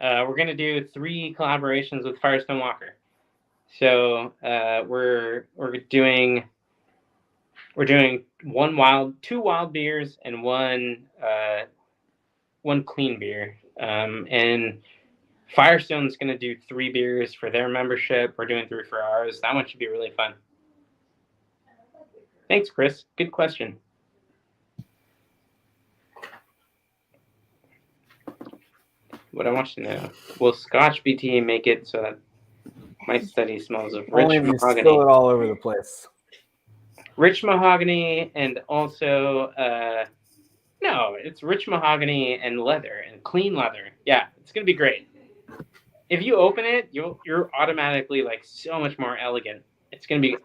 We're gonna do 3 collaborations with Firestone Walker. So we're doing 2 wild beers and one clean beer. And Firestone's gonna do 3 beers for their membership. We're doing 3 for ours. That one should be really fun. Thanks, Chris. Good question. What I want you to know: will Scotch BT make it so that my study smells of rich Only if you mahogany? spill it all over the place. Rich mahogany, and also no, it's rich mahogany and leather and clean leather. Yeah, it's gonna be great. If you open it, you're automatically like so much more elegant. It's gonna be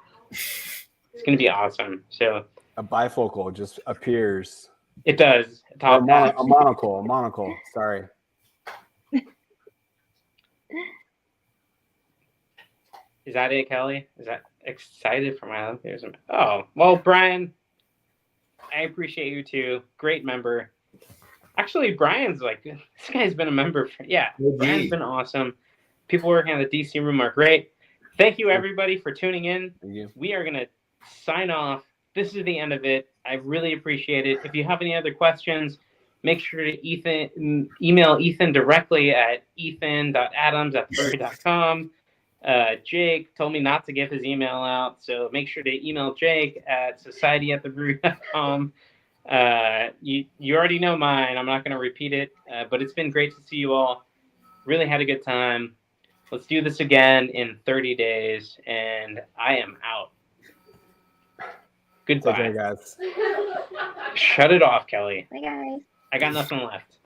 awesome. So A bifocal just appears. it does. Or a monocle. Sorry. Is that it, Kelly? Is that excited for my life? Oh, well, Brian, I appreciate you too. Great member. Actually, Brian's like, this guy's been a member for, Brian's been awesome. People working at the DC room are great. Thank you, everybody, for tuning in. Thank you. We are going to sign off. This is the end of it. I really appreciate it. If you have any other questions, make sure to email Ethan directly at ethan.adams@brewery.com. Jake told me not to give his email out, so make sure to email Jake at society@thebrewery.com. You already know mine. I'm not going to repeat it, but it's been great to see you all. Really had a good time. Let's do this again in 30 days, and I am out. Goodbye. Take care, guys. Shut it off, Kelly. Bye, guys. I got nothing left.